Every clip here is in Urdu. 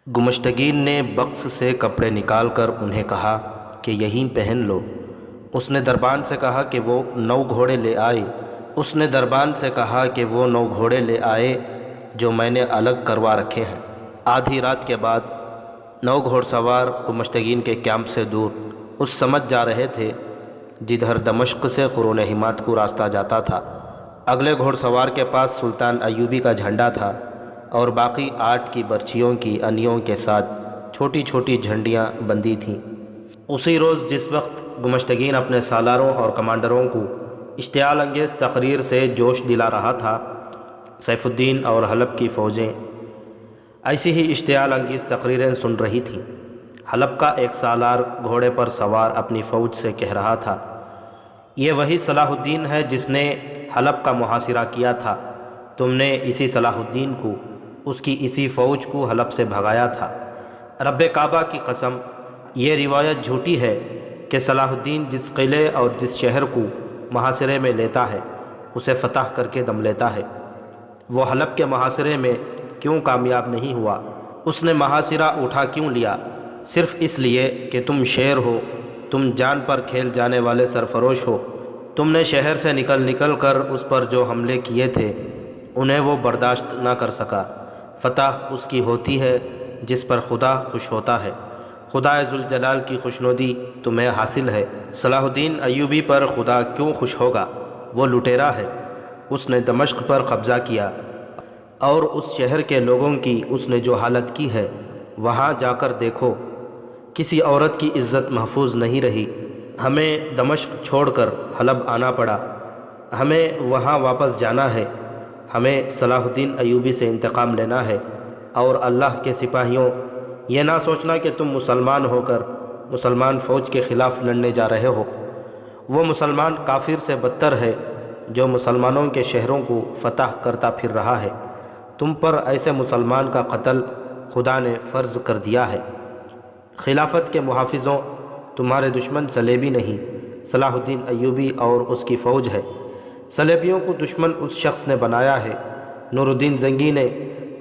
گمشتگین نے بکس سے کپڑے نکال کر انہیں کہا کہ یہیں پہن لو۔ اس نے دربان سے کہا کہ وہ 9 گھوڑے لے آئے۔ اس نے دربان سے کہا کہ وہ 9 گھوڑے لے آئے جو میں نے الگ کروا رکھے ہیں۔ آدھی رات کے بعد 9 گھوڑ سوار گمشتگین کے کیمپ سے دور اس سمت جا رہے تھے جدھر دمشق سے قرون حمات کو راستہ جاتا تھا۔ اگلے گھوڑ سوار کے پاس سلطان ایوبی کا جھنڈا تھا اور باقی 8 کی برچھیوں کی انیوں کے ساتھ چھوٹی چھوٹی جھنڈیاں بندھی تھیں۔ اسی روز جس وقت گمشتگین اپنے سالاروں اور کمانڈروں کو اشتعال انگیز تقریر سے جوش دلا رہا تھا، سیف الدین اور حلب کی فوجیں ایسی ہی اشتعال انگیز تقریریں سن رہی تھیں۔ حلب کا ایک سالار گھوڑے پر سوار اپنی فوج سے کہہ رہا تھا، یہ وہی صلاح الدین ہے جس نے حلب کا محاصرہ کیا تھا۔ تم نے اسی صلاح الدین کو، اس کی اسی فوج کو حلب سے بھگایا تھا۔ رب کعبہ کی قسم، یہ روایت جھوٹی ہے کہ صلاح الدین جس قلعے اور جس شہر کو محاصرے میں لیتا ہے اسے فتح کر کے دم لیتا ہے۔ وہ حلب کے محاصرے میں کیوں کامیاب نہیں ہوا؟ اس نے محاصرہ اٹھا کیوں لیا؟ صرف اس لیے کہ تم شیر ہو، تم جان پر کھیل جانے والے سرفروش ہو۔ تم نے شہر سے نکل کر اس پر جو حملے کیے تھے انہیں وہ برداشت نہ کر سکا۔ فتح اس کی ہوتی ہے جس پر خدا خوش ہوتا ہے۔ خدا ذوالجلال کی خوشنودی تمہیں حاصل ہے۔ صلاح الدین ایوبی پر خدا کیوں خوش ہوگا؟ وہ لٹیرا ہے، اس نے دمشق پر قبضہ کیا، اور اس شہر کے لوگوں کی اس نے جو حالت کی ہے وہاں جا کر دیکھو، کسی عورت کی عزت محفوظ نہیں رہی۔ ہمیں دمشق چھوڑ کر حلب آنا پڑا، ہمیں وہاں واپس جانا ہے، ہمیں صلاح الدین ایوبی سے انتقام لینا ہے۔ اور اللہ کے سپاہیوں، یہ نہ سوچنا کہ تم مسلمان ہو کر مسلمان فوج کے خلاف لڑنے جا رہے ہو۔ وہ مسلمان کافر سے بدتر ہے جو مسلمانوں کے شہروں کو فتح کرتا پھر رہا ہے۔ تم پر ایسے مسلمان کا قتل خدا نے فرض کر دیا ہے۔ خلافت کے محافظوں، تمہارے دشمن صلیبی نہیں، صلاح الدین ایوبی اور اس کی فوج ہے۔ صلیبیوں کو دشمن اس شخص نے بنایا ہے۔ نور الدین زنگی نے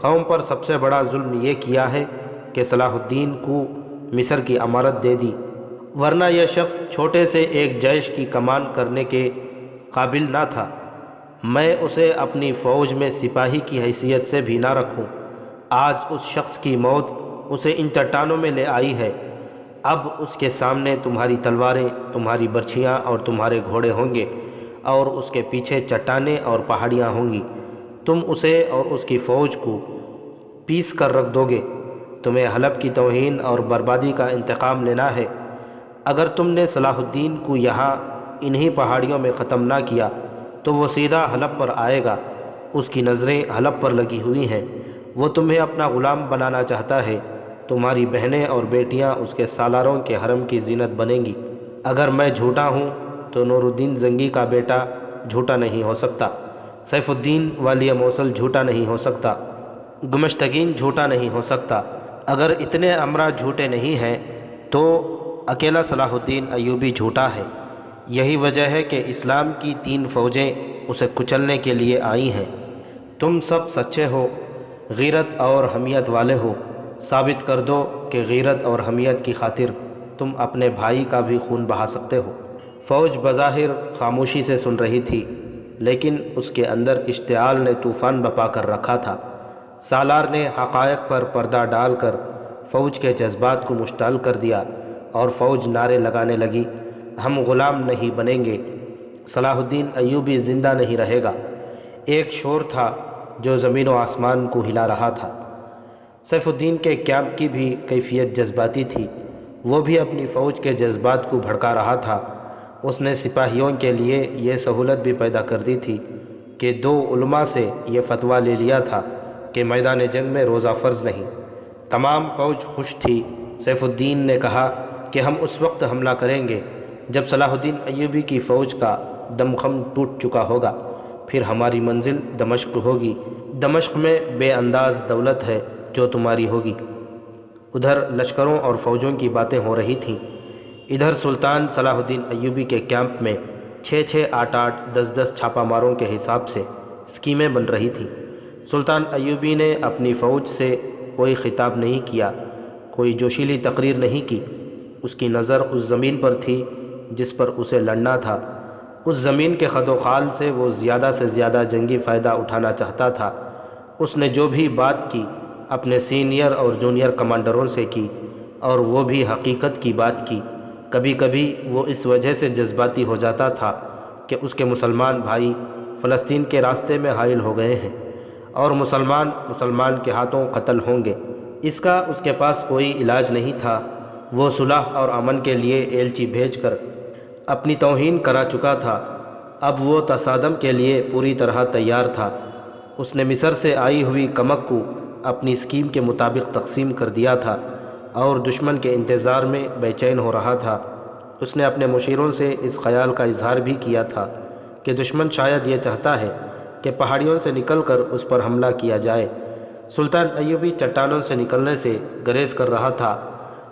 قوم پر سب سے بڑا ظلم یہ کیا ہے کہ صلاح الدین کو مصر کی امارت دے دی، ورنہ یہ شخص چھوٹے سے ایک جیش کی کمان کرنے کے قابل نہ تھا۔ میں اسے اپنی فوج میں سپاہی کی حیثیت سے بھی نہ رکھوں۔ آج اس شخص کی موت اسے ان چٹانوں میں لے آئی ہے۔ اب اس کے سامنے تمہاری تلواریں، تمہاری برچھیاں اور تمہارے گھوڑے ہوں گے، اور اس کے پیچھے چٹانیں اور پہاڑیاں ہوں گی۔ تم اسے اور اس کی فوج کو پیس کر رکھ دو گے۔ تمہیں حلب کی توہین اور بربادی کا انتقام لینا ہے۔ اگر تم نے صلاح الدین کو یہاں انہی پہاڑیوں میں ختم نہ کیا تو وہ سیدھا حلب پر آئے گا۔ اس کی نظریں حلب پر لگی ہوئی ہیں، وہ تمہیں اپنا غلام بنانا چاہتا ہے۔ تمہاری بہنیں اور بیٹیاں اس کے سالاروں کے حرم کی زینت بنیں گی۔ اگر میں جھوٹا ہوں تو نور الدین زنگی کا بیٹا جھوٹا نہیں ہو سکتا، سیف الدین والی موصل جھوٹا نہیں ہو سکتا، گمشتگین جھوٹا نہیں ہو سکتا۔ اگر اتنے امراء جھوٹے نہیں ہیں تو اکیلا صلاح الدین ایوبی جھوٹا ہے۔ یہی وجہ ہے کہ اسلام کی 3 فوجیں اسے کچلنے کے لیے آئی ہیں۔ تم سب سچے ہو، غیرت اور حمیت والے ہو۔ ثابت کر دو کہ غیرت اور حمیت کی خاطر تم اپنے بھائی کا بھی خون بہا سکتے ہو۔ فوج بظاہر خاموشی سے سن رہی تھی، لیکن اس کے اندر اشتعال نے طوفان بپا کر رکھا تھا۔ سالار نے حقائق پر پردہ ڈال کر فوج کے جذبات کو مشتعل کر دیا، اور فوج نعرے لگانے لگی، ہم غلام نہیں بنیں گے، صلاح الدین ایوبی زندہ نہیں رہے گا۔ ایک شور تھا جو زمین و آسمان کو ہلا رہا تھا۔ سیف الدین کے کیمپ کی بھی کیفیت جذباتی تھی، وہ بھی اپنی فوج کے جذبات کو بھڑکا رہا تھا۔ اس نے سپاہیوں کے لیے یہ سہولت بھی پیدا کر دی تھی کہ 2 علماء سے یہ فتویٰ لے لیا تھا کہ میدان جنگ میں روزہ فرض نہیں۔ تمام فوج خوش تھی۔ سیف الدین نے کہا کہ ہم اس وقت حملہ کریں گے جب صلاح الدین ایوبی کی فوج کا دمخم ٹوٹ چکا ہوگا، پھر ہماری منزل دمشق ہوگی۔ دمشق میں بے انداز دولت ہے جو تمہاری ہوگی۔ ادھر لشکروں اور فوجوں کی باتیں ہو رہی تھیں، ادھر سلطان صلاح الدین ایوبی کے کیمپ میں 6 8 10 چھاپا ماروں کے حساب سے اسکیمیں بن رہی تھیں۔ سلطان ایوبی نے اپنی فوج سے کوئی خطاب نہیں کیا، کوئی جوشیلی تقریر نہیں کی۔ اس کی نظر اس زمین پر تھی جس پر اسے لڑنا تھا۔ اس زمین کے خد و خال سے وہ زیادہ سے زیادہ جنگی فائدہ اٹھانا چاہتا تھا۔ اس نے جو بھی بات کی اپنے سینئر اور جونیئر کمانڈروں سے کی، اور وہ بھی حقیقت کی بات کی۔ کبھی کبھی وہ اس وجہ سے جذباتی ہو جاتا تھا کہ اس کے مسلمان بھائی فلسطین کے راستے میں حائل ہو گئے ہیں اور مسلمان کے ہاتھوں قتل ہوں گے۔ اس کا اس کے پاس کوئی علاج نہیں تھا۔ وہ صلح اور امن کے لیے ایلچی بھیج کر اپنی توہین کرا چکا تھا۔ اب وہ تصادم کے لیے پوری طرح تیار تھا۔ اس نے مصر سے آئی ہوئی کمک کو اپنی اسکیم کے مطابق تقسیم کر دیا تھا اور دشمن کے انتظار میں بے چین ہو رہا تھا۔ اس نے اپنے مشیروں سے اس خیال کا اظہار بھی کیا تھا کہ دشمن شاید یہ چاہتا ہے کہ پہاڑیوں سے نکل کر اس پر حملہ کیا جائے۔ سلطان ایوبی چٹانوں سے نکلنے سے گریز کر رہا تھا۔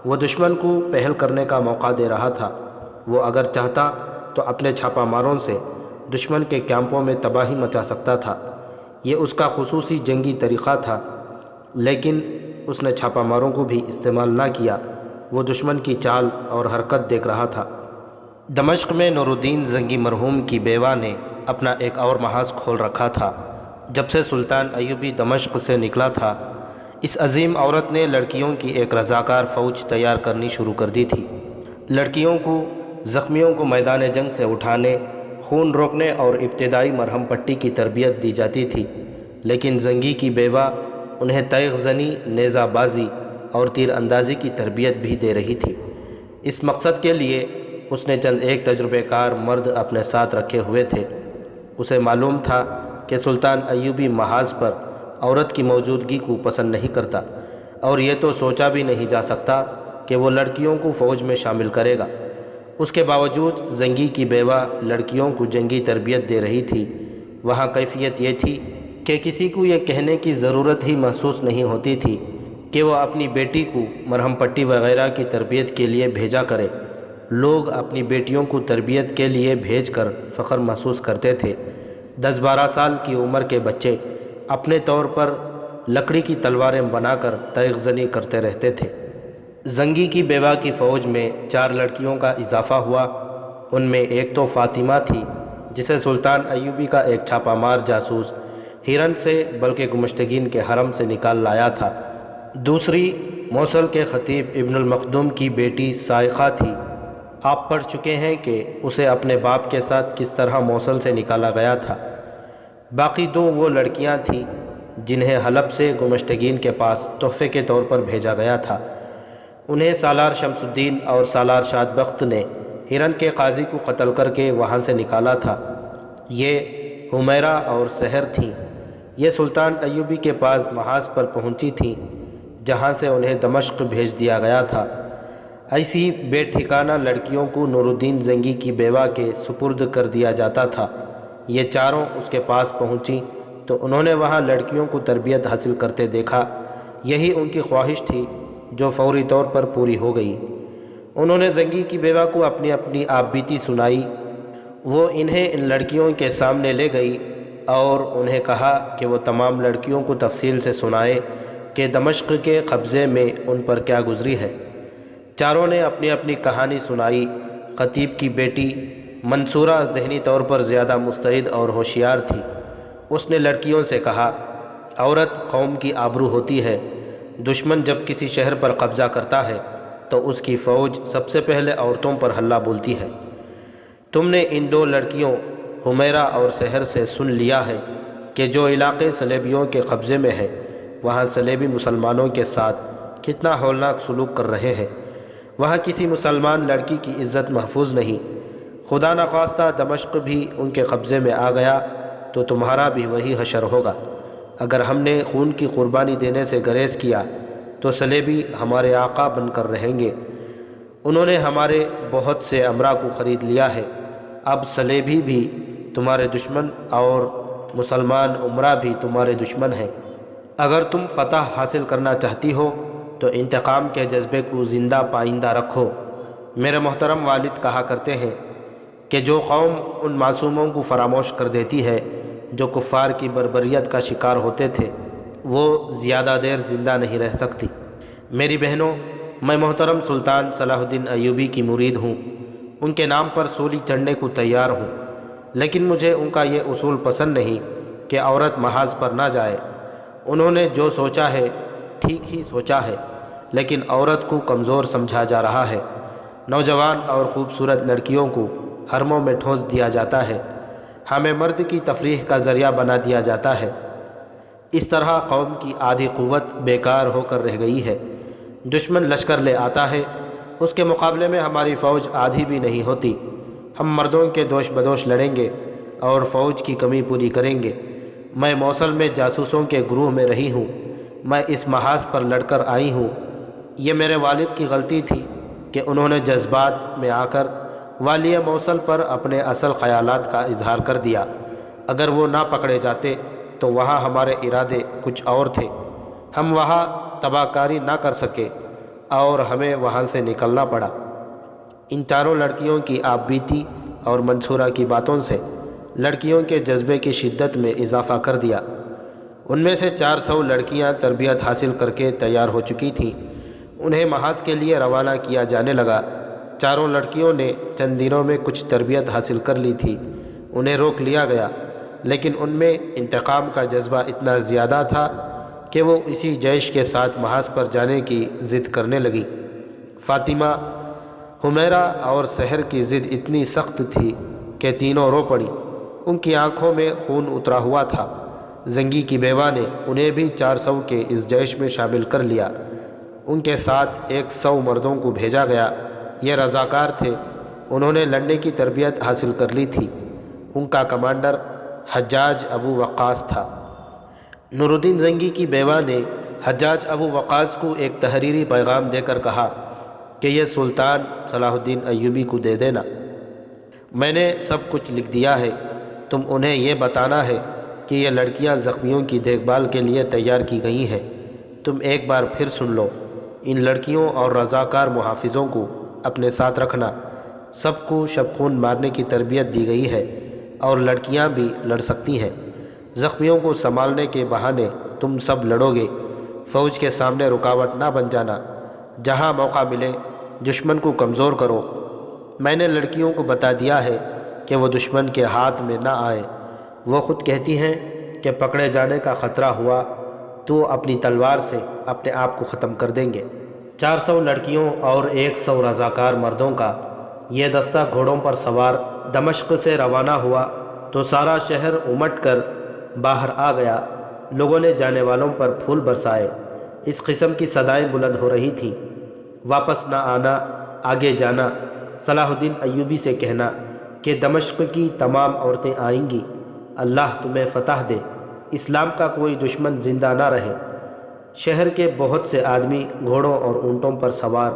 وہ دشمن کو پہل کرنے کا موقع دے رہا تھا۔ وہ اگر چاہتا تو اپنے چھاپہ ماروں سے دشمن کے کیمپوں میں تباہی مچا سکتا تھا۔ یہ اس کا خصوصی جنگی طریقہ تھا، لیکن اس نے چھاپہ ماروں کو بھی استعمال نہ کیا۔ وہ دشمن کی چال اور حرکت دیکھ رہا تھا۔ دمشق میں نور الدین زنگی مرحوم کی بیوہ نے اپنا ایک اور محاذ کھول رکھا تھا۔ جب سے سلطان ایوبی دمشق سے نکلا تھا، اس عظیم عورت نے لڑکیوں کی ایک رضاکار فوج تیار کرنی شروع کر دی تھی۔ لڑکیوں کو، زخمیوں کو میدان جنگ سے اٹھانے، خون روکنے اور ابتدائی مرہم پٹی کی تربیت دی جاتی تھی، لیکن زنگی کی بیوہ انہیں تیغ زنی، نیزہ بازی اور تیر اندازی کی تربیت بھی دے رہی تھی۔ اس مقصد کے لیے اس نے چند ایک تجربہ کار مرد اپنے ساتھ رکھے ہوئے تھے۔ اسے معلوم تھا کہ سلطان ایوبی محاذ پر عورت کی موجودگی کو پسند نہیں کرتا، اور یہ تو سوچا بھی نہیں جا سکتا کہ وہ لڑکیوں کو فوج میں شامل کرے گا۔ اس کے باوجود زنگی کی بیوہ لڑکیوں کو جنگی تربیت دے رہی تھی۔ وہاں کیفیت یہ تھی کہ کسی کو یہ کہنے کی ضرورت ہی محسوس نہیں ہوتی تھی کہ وہ اپنی بیٹی کو مرہم پٹی وغیرہ کی تربیت کے لیے بھیجا کرے۔ لوگ اپنی بیٹیوں کو تربیت کے لیے بھیج کر فخر محسوس کرتے تھے۔ 10-12 سال کی عمر کے بچے اپنے طور پر لکڑی کی تلواریں بنا کر تیغ زنی کرتے رہتے تھے۔ زنگی کی بیوہ کی فوج میں 4 لڑکیوں کا اضافہ ہوا۔ ان میں ایک تو فاطمہ تھی، جسے سلطان ایوبی کا ایک چھاپہ مار جاسوس ہیرن سے بلکہ گمشتگین کے حرم سے نکال لایا تھا۔ دوسری موصل کے خطیب ابن المخدوم کی بیٹی سائقہ تھی۔ آپ پڑھ چکے ہیں کہ اسے اپنے باپ کے ساتھ کس طرح موصل سے نکالا گیا تھا۔ باقی 2 وہ لڑکیاں تھیں جنہیں حلب سے گمشتگین کے پاس تحفے کے طور پر بھیجا گیا تھا۔ انہیں سالار شمس الدین اور سالار شاد بخت نے ہرن کے قاضی کو قتل کر کے وہاں سے نکالا تھا۔ یہ حمیرہ اور سحر تھیں۔ یہ سلطان ایوبی کے پاس محاذ پر پہنچی تھیں، جہاں سے انہیں دمشق بھیج دیا گیا تھا۔ ایسی بے ٹھکانہ لڑکیوں کو نور الدین زنگی کی بیوہ کے سپرد کر دیا جاتا تھا۔ یہ چاروں اس کے پاس پہنچیں تو انہوں نے وہاں لڑکیوں کو تربیت حاصل کرتے دیکھا۔ یہی ان کی خواہش تھی جو فوری طور پر پوری ہو گئی۔ انہوں نے زنگی کی بیوہ کو اپنی آپ بیتی سنائی۔ وہ انہیں ان لڑکیوں کے سامنے لے گئی اور انہیں کہا کہ وہ تمام لڑکیوں کو تفصیل سے سنائے کہ دمشق کے قبضے میں ان پر کیا گزری ہے۔ چاروں نے اپنی کہانی سنائی۔ خطیب کی بیٹی منصورہ ذہنی طور پر زیادہ مستعد اور ہوشیار تھی۔ اس نے لڑکیوں سے کہا، عورت قوم کی آبرو ہوتی ہے۔ دشمن جب کسی شہر پر قبضہ کرتا ہے تو اس کی فوج سب سے پہلے عورتوں پر حملہ بولتی ہے۔ تم نے ان 2 لڑکیوں حمیرہ اور سحر سے سن لیا ہے کہ جو علاقے صلیبیوں کے قبضے میں ہے، وہاں صلیبی مسلمانوں کے ساتھ کتنا ہولناک سلوک کر رہے ہیں۔ وہاں کسی مسلمان لڑکی کی عزت محفوظ نہیں۔ خدا نخواستہ دمشق بھی ان کے قبضے میں آ گیا تو تمہارا بھی وہی حشر ہوگا۔ اگر ہم نے خون کی قربانی دینے سے گریز کیا تو صلیبی ہمارے آقا بن کر رہیں گے۔ انہوں نے ہمارے بہت سے امرا کو خرید لیا ہے۔ اب صلیبی بھی تمہارے دشمن اور مسلمان امرا بھی تمہارے دشمن ہیں۔ اگر تم فتح حاصل کرنا چاہتی ہو تو انتقام کے جذبے کو زندہ پائندہ رکھو۔ میرے محترم والد کہا کرتے ہیں کہ جو قوم ان معصوموں کو فراموش کر دیتی ہے جو کفار کی بربریت کا شکار ہوتے تھے، وہ زیادہ دیر زندہ نہیں رہ سکتی۔ میری بہنوں، میں محترم سلطان صلاح الدین ایوبی کی مرید ہوں، ان کے نام پر سولی چڑھنے کو تیار ہوں، لیکن مجھے ان کا یہ اصول پسند نہیں کہ عورت محاذ پر نہ جائے۔ انہوں نے جو سوچا ہے ٹھیک ہی سوچا ہے، لیکن عورت کو کمزور سمجھا جا رہا ہے۔ نوجوان اور خوبصورت لڑکیوں کو حرموں میں ٹھونس دیا جاتا ہے، ہمیں مرد کی تفریح کا ذریعہ بنا دیا جاتا ہے۔ اس طرح قوم کی آدھی قوت بیکار ہو کر رہ گئی ہے۔ دشمن لشکر لے آتا ہے، اس کے مقابلے میں ہماری فوج آدھی بھی نہیں ہوتی۔ ہم مردوں کے دوش بدوش لڑیں گے اور فوج کی کمی پوری کریں گے۔ میں موصل میں جاسوسوں کے گروہ میں رہی ہوں، میں اس محاذ پر لڑ کر آئی ہوں۔ یہ میرے والد کی غلطی تھی کہ انہوں نے جذبات میں آ کر والی موصل پر اپنے اصل خیالات کا اظہار کر دیا۔ اگر وہ نہ پکڑے جاتے تو وہاں ہمارے ارادے کچھ اور تھے، ہم وہاں تباہ کاری نہ کر سکے اور ہمیں وہاں سے نکلنا پڑا۔ ان چاروں لڑکیوں کی آپ بیتی اور منصورہ کی باتوں سے لڑکیوں کے جذبے کی شدت میں اضافہ کر دیا۔ ان میں سے 400 لڑکیاں تربیت حاصل کر کے تیار ہو چکی تھیں، انہیں محاذ کے لیے روانہ کیا جانے لگا۔ چاروں لڑکیوں نے چند دنوں میں کچھ تربیت حاصل کر لی تھی، انہیں روک لیا گیا، لیکن ان میں انتقام کا جذبہ اتنا زیادہ تھا کہ وہ اسی جیش کے ساتھ محاذ پر جانے کی ضد کرنے لگیں۔ فاطمہ، حمیرہ اور سحر کی ضد اتنی سخت تھی کہ تینوں رو پڑیں، ان کی آنکھوں میں خون اترا ہوا تھا۔ زنگی کی بیوہ نے انہیں بھی 400 کے اس جیش میں شامل کر لیا، ان کے ساتھ 100 مردوں کو بھیجا گیا۔ یہ رضاکار تھے، انہوں نے لڑنے کی تربیت حاصل کر لی تھی۔ ان کا کمانڈر حجاج ابو وقاص تھا۔ نور الدین زنگی کی بیوہ نے حجاج ابو وقاص کو ایک تحریری پیغام دے کر کہا کہ یہ سلطان صلاح الدین ایوبی کو دے دینا، میں نے سب کچھ لکھ دیا ہے، تم انہیں یہ بتانا ہے کہ یہ لڑکیاں زخمیوں کی دیکھ بھال کے لیے تیار کی گئی ہیں۔ تم ایک بار پھر سن لو، ان لڑکیوں اور رضاکار محافظوں کو اپنے ساتھ رکھنا۔ سب کو شب خون مارنے کی تربیت دی گئی ہے اور لڑکیاں بھی لڑ سکتی ہیں۔ زخمیوں کو سنبھالنے کے بہانے تم سب لڑو گے، فوج کے سامنے رکاوٹ نہ بن جانا۔ جہاں موقع ملے دشمن کو کمزور کرو۔ میں نے لڑکیوں کو بتا دیا ہے کہ وہ دشمن کے ہاتھ میں نہ آئے۔ وہ خود کہتی ہیں کہ پکڑے جانے کا خطرہ ہوا تو اپنی تلوار سے اپنے آپ کو ختم کر دیں گے۔ 400 لڑکیوں اور 100 رضاکار مردوں کا یہ دستہ گھوڑوں پر سوار دمشق سے روانہ ہوا تو سارا شہر امٹ کر باہر آ گیا۔ لوگوں نے جانے والوں پر پھول برسائے، اس قسم کی صدائیں بلند ہو رہی تھیں، واپس نہ آنا، آگے جانا۔ صلاح الدین ایوبی سے کہنا کہ دمشق کی تمام عورتیں آئیں گی، اللہ تمہیں فتح دے، اسلام کا کوئی دشمن زندہ نہ رہے۔ شہر کے بہت سے آدمی گھوڑوں اور اونٹوں پر سوار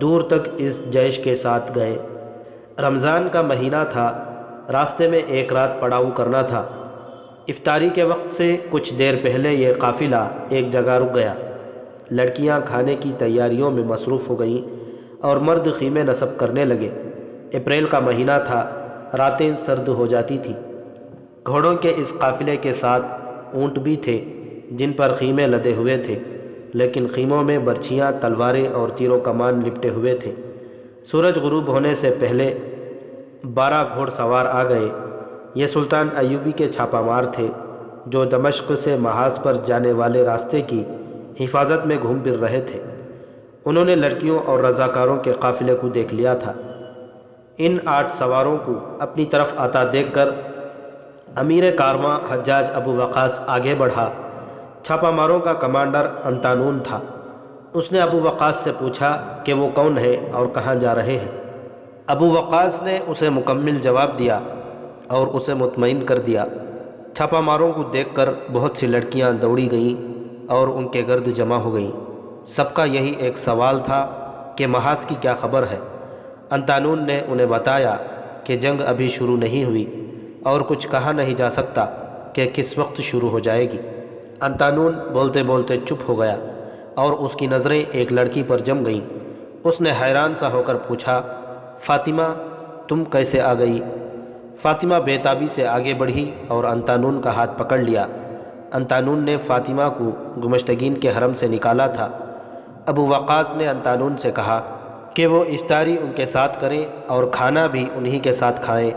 دور تک اس جیش کے ساتھ گئے۔ رمضان کا مہینہ تھا، راستے میں ایک رات پڑاؤ کرنا تھا۔ افطاری کے وقت سے کچھ دیر پہلے یہ قافلہ ایک جگہ رک گیا۔ لڑکیاں کھانے کی تیاریوں میں مصروف ہو گئیں اور مرد خیمے نصب کرنے لگے۔ اپریل کا مہینہ تھا، راتیں سرد ہو جاتی تھیں۔ گھوڑوں کے اس قافلے کے ساتھ اونٹ بھی تھے جن پر خیمے لدے ہوئے تھے، لیکن خیموں میں برچھیاں، تلواریں اور تیر و کمان لپٹے ہوئے تھے۔ سورج غروب ہونے سے پہلے 12 گھوڑ سوار آ گئے۔ یہ سلطان ایوبی کے چھاپہ مار تھے جو دمشق سے محاذ پر جانے والے راستے کی حفاظت میں گھوم پھر رہے تھے۔ انہوں نے لڑکیوں اور رضاکاروں کے قافلے کو دیکھ لیا تھا۔ ان 8 سواروں کو اپنی طرف آتا دیکھ کر امیر کارواں حجاج ابو وقاص آگے بڑھا۔ چھاپہ ماروں کا کمانڈر انطانون تھا۔ اس نے ابو وقاص سے پوچھا کہ وہ کون ہے اور کہاں جا رہے ہیں۔ ابو وقاص نے اسے مکمل جواب دیا اور اسے مطمئن کر دیا۔ چھاپہ ماروں کو دیکھ کر بہت سی لڑکیاں دوڑی گئیں اور ان کے گرد جمع ہو گئیں۔ سب کا یہی ایک سوال تھا کہ محاذ کی کیا خبر ہے۔ انطانون نے انہیں بتایا کہ جنگ ابھی شروع نہیں ہوئی اور کچھ کہا نہیں جا سکتا کہ کس وقت شروع ہو جائے گی۔ انطانون بولتے بولتے چپ ہو گیا اور اس کی نظریں ایک لڑکی پر جم گئیں۔ اس نے حیران سا ہو کر پوچھا، فاطمہ تم کیسے آ گئی؟ فاطمہ بے تابی سے آگے بڑھی اور انطانون کا ہاتھ پکڑ لیا۔ انطانون نے فاطمہ کو گمشتگین کے حرم سے نکالا تھا۔ ابو وقاص نے انطانون سے کہا کہ وہ افطاری ان کے ساتھ کریں اور کھانا بھی انہی کے ساتھ کھائیں۔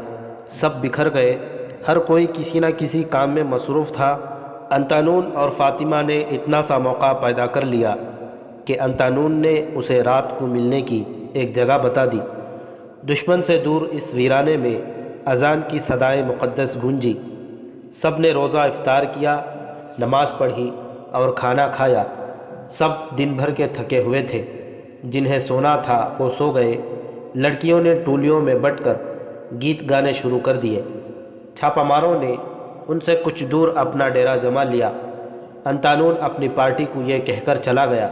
سب بکھر گئے، ہر کوئی کسی نہ کسی کام میں مصروف تھا۔ انطانون اور فاطمہ نے اتنا سا موقع پیدا کر لیا کہ انطانون نے اسے رات کو ملنے کی ایک جگہ بتا دی۔ دشمن سے دور اس ویرانے میں اذان کی صدائے مقدس گونجی۔ سب نے روزہ افطار کیا، نماز پڑھی اور کھانا کھایا۔ سب دن بھر کے تھکے ہوئے تھے، جنہیں سونا تھا وہ سو گئے۔ لڑکیوں نے ٹولیوں میں بٹ کر گیت گانے شروع کر دیے۔ چھاپہ ماروں نے ان سے کچھ دور اپنا ڈیرا جما لیا۔ انطانون اپنی پارٹی کو یہ کہہ کر چلا گیا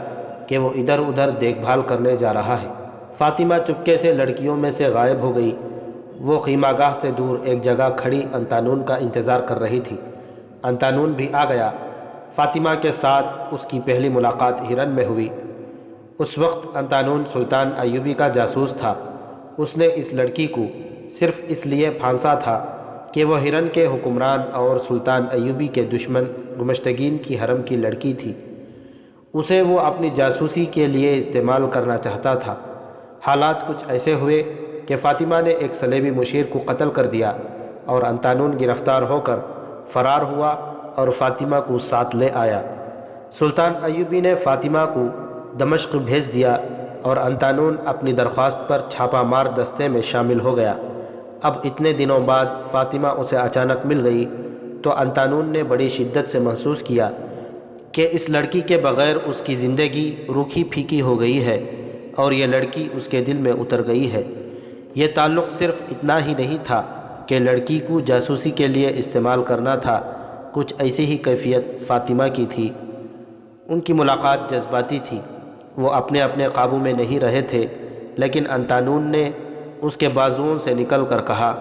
کہ وہ ادھر ادھر دیکھ بھال کرنے جا رہا ہے۔ فاطمہ چپکے سے لڑکیوں میں سے غائب ہو گئی۔ وہ خیمہ گاہ سے دور ایک جگہ کھڑی انطانون کا انتظار کر رہی تھی۔ انطانون بھی آ گیا۔ فاطمہ کے ساتھ اس کی پہلی ملاقات ہرن میں ہوئی۔ اس وقت انطانون سلطان ایوبی کا جاسوس تھا۔ اس نے اس لڑکی کو صرف اس لیے پھانسا تھا کہ وہ ہرن کے حکمران اور سلطان ایوبی کے دشمن گمشتگین کی حرم کی لڑکی تھی۔ اسے وہ اپنی جاسوسی کے لیے استعمال کرنا چاہتا تھا۔ حالات کچھ ایسے ہوئے کہ فاطمہ نے ایک صلیبی مشیر کو قتل کر دیا اور انطانون گرفتار ہو کر فرار ہوا اور فاطمہ کو ساتھ لے آیا۔ سلطان ایوبی نے فاطمہ کو دمشق بھیج دیا اور انطانون اپنی درخواست پر چھاپہ مار دستے میں شامل ہو گیا۔ اب اتنے دنوں بعد فاطمہ اسے اچانک مل گئی تو انطانون نے بڑی شدت سے محسوس کیا کہ اس لڑکی کے بغیر اس کی زندگی روکھی پھیکی ہو گئی ہے اور یہ لڑکی اس کے دل میں اتر گئی ہے۔ یہ تعلق صرف اتنا ہی نہیں تھا کہ لڑکی کو جاسوسی کے لیے استعمال کرنا تھا، کچھ ایسی ہی کیفیت فاطمہ کی تھی۔ ان کی ملاقات جذباتی تھی، وہ اپنے اپنے قابو میں نہیں رہے تھے، لیکن انطانون نے اس کے بازوؤں سے نکل کر کہا،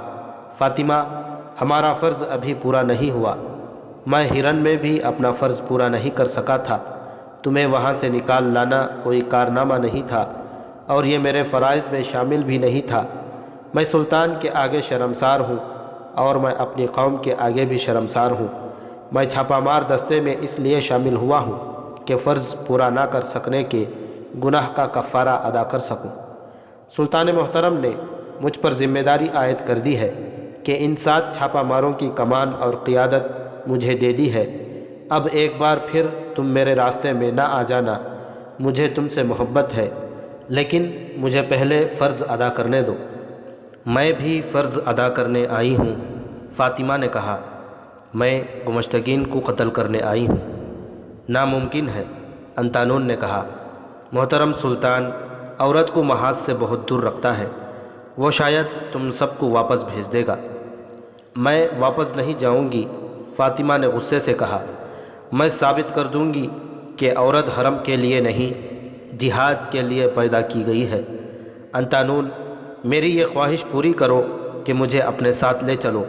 فاطمہ، ہمارا فرض ابھی پورا نہیں ہوا۔ میں ہرن میں بھی اپنا فرض پورا نہیں کر سکا تھا۔ تمہیں وہاں سے نکال لانا کوئی کارنامہ نہیں تھا اور یہ میرے فرائض میں شامل بھی نہیں تھا۔ میں سلطان کے آگے شرمسار ہوں اور میں اپنی قوم کے آگے بھی شرمسار ہوں۔ میں چھاپہ مار دستے میں اس لیے شامل ہوا ہوں کہ فرض پورا نہ کر سکنے کے گناہ کا کفارہ ادا کر سکوں۔ سلطان محترم نے مجھ پر ذمہ داری عائد کر دی ہے کہ ان 7 چھاپہ ماروں کی کمان اور قیادت مجھے دے دی ہے۔ اب ایک بار پھر تم میرے راستے میں نہ آ جانا۔ مجھے تم سے محبت ہے، لیکن مجھے پہلے فرض ادا کرنے دو۔ میں بھی فرض ادا کرنے آئی ہوں، فاطمہ نے کہا۔ میں گمشتگین کو قتل کرنے آئی ہوں۔ ناممکن ہے، انطانون نے کہا۔ محترم سلطان عورت کو محاذ سے بہت دور رکھتا ہے، وہ شاید تم سب کو واپس بھیج دے گا۔ میں واپس نہیں جاؤں گی، فاطمہ نے غصے سے کہا۔ میں ثابت کر دوں گی کہ عورت حرم کے لیے نہیں، جہاد کے لیے پیدا کی گئی ہے۔ انطانون، میری یہ خواہش پوری کرو کہ مجھے اپنے ساتھ لے چلو۔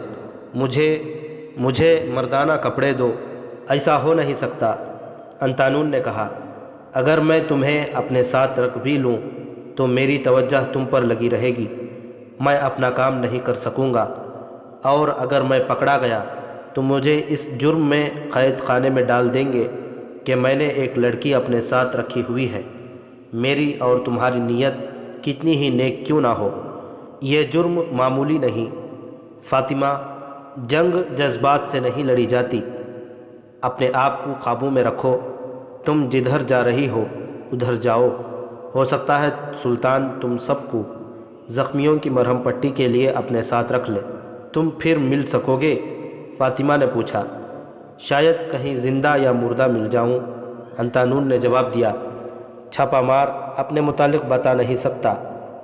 مجھے مردانہ کپڑے دو۔ ایسا ہو نہیں سکتا، انطانون نے کہا۔ اگر میں تمہیں اپنے ساتھ رکھ بھی لوں تو میری توجہ تم پر لگی رہے گی، میں اپنا کام نہیں کر سکوں گا، اور اگر میں پکڑا گیا تو مجھے اس جرم میں قید خانے میں ڈال دیں گے کہ میں نے ایک لڑکی اپنے ساتھ رکھی ہوئی ہے۔ میری اور تمہاری نیت کتنی ہی نیک کیوں نہ ہو، یہ جرم معمولی نہیں۔ فاطمہ، جنگ جذبات سے نہیں لڑی جاتی، اپنے آپ کو قابو میں رکھو۔ تم جدھر جا رہی ہو ادھر جاؤ، ہو سکتا ہے سلطان تم سب کو زخمیوں کی مرہم پٹی کے لیے اپنے ساتھ رکھ لے۔ تم پھر مل سکو گے؟ فاطمہ نے پوچھا۔ شاید کہیں زندہ یا مردہ مل جاؤں، انطانون نے جواب دیا۔ چھاپہ مار اپنے متعلق بتا نہیں سکتا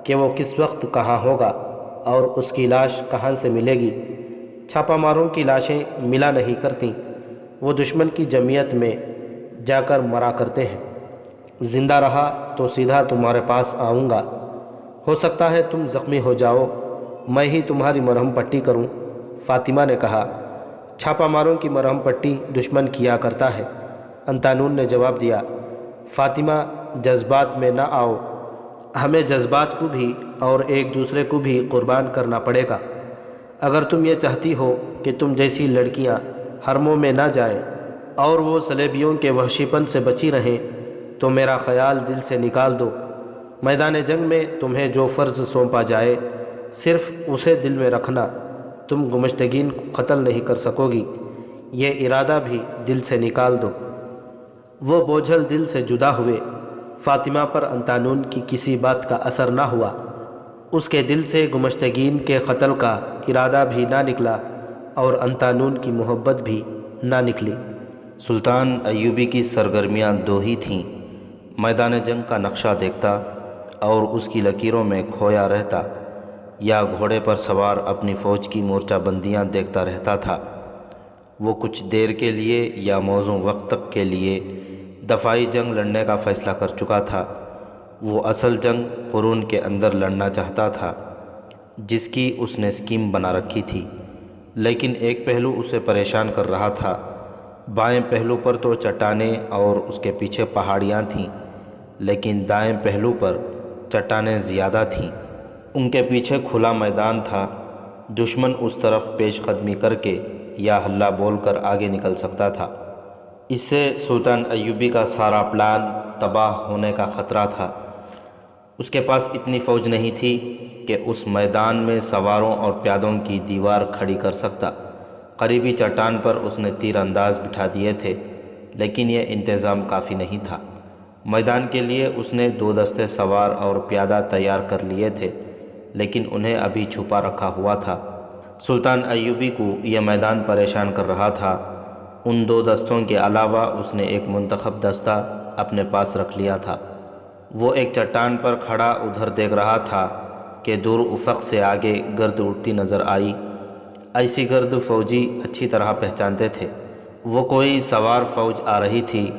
کہ وہ کس وقت کہاں ہوگا اور اس کی لاش کہاں سے ملے گی۔ چھاپہ ماروں کی لاشیں ملا نہیں کرتیں، وہ دشمن کی جمعیت میں جا کر مرا کرتے ہیں۔ زندہ رہا تو سیدھا تمہارے پاس آؤں گا۔ ہو سکتا ہے تم زخمی ہو جاؤ، میں ہی تمہاری مرہم پٹی کروں، فاطمہ نے کہا۔ چھاپہ ماروں کی مرہم پٹی دشمن کیا کرتا ہے، انطانون نے جواب دیا۔ فاطمہ، جذبات میں نہ آؤ، ہمیں جذبات کو بھی اور ایک دوسرے کو بھی قربان کرنا پڑے گا۔ اگر تم یہ چاہتی ہو کہ تم جیسی لڑکیاں حرموں میں نہ جائیں اور وہ صلیبیوں کے وحشی پن سے بچی رہیں تو میرا خیال دل سے نکال دو۔ میدان جنگ میں تمہیں جو فرض سونپا جائے صرف اسے دل میں رکھنا، تم گمشتگین کو قتل نہیں کر سکو گی، یہ ارادہ بھی دل سے نکال دو۔ وہ بوجھل دل سے جدا ہوئے۔ فاطمہ پر انطانون کی کسی بات کا اثر نہ ہوا، اس کے دل سے گمشتگین کے قتل کا ارادہ بھی نہ نکلا اور انطانون کی محبت بھی نہ نکلی۔ سلطان ایوبی کی سرگرمیاں دو ہی تھیں، میدان جنگ کا نقشہ دیکھتا اور اس کی لکیروں میں کھویا رہتا، یا گھوڑے پر سوار اپنی فوج کی مورچہ بندیاں دیکھتا رہتا تھا۔ وہ کچھ دیر کے لیے یا موزوں وقت تک کے لیے دفاعی جنگ لڑنے کا فیصلہ کر چکا تھا۔ وہ اصل جنگ قرون کے اندر لڑنا چاہتا تھا جس کی اس نے اسکیم بنا رکھی تھی، لیکن ایک پہلو اسے پریشان کر رہا تھا۔ بائیں پہلو پر تو چٹانیں اور اس کے پیچھے پہاڑیاں تھیں، لیکن دائیں پہلو پر چٹانیں زیادہ تھیں۔ ان کے پیچھے کھلا میدان تھا، دشمن اس طرف پیش قدمی کر کے یا ہلہ بول کر آگے نکل سکتا تھا۔ اس سے سلطان ایوبی کا سارا پلان تباہ ہونے کا خطرہ تھا۔ اس کے پاس اتنی فوج نہیں تھی کہ اس میدان میں سواروں اور پیادوں کی دیوار کھڑی کر سکتا۔ قریبی چٹان پر اس نے تیر انداز بٹھا دیے تھے، لیکن یہ انتظام کافی نہیں تھا۔ میدان کے لیے اس نے 2 دستے سوار اور پیادہ تیار کر لیے تھے، لیکن انہیں ابھی چھپا رکھا ہوا تھا۔ سلطان ایوبی کو یہ میدان پریشان کر رہا تھا۔ ان 2 دستوں کے علاوہ اس نے ایک منتخب دستہ اپنے پاس رکھ لیا تھا۔ وہ ایک چٹان پر کھڑا ادھر دیکھ رہا تھا کہ دور افق سے آگے گرد اٹھتی نظر آئی۔ ایسی گرد فوجی اچھی طرح پہچانتے تھے، وہ کوئی سوار فوج آ رہی تھی۔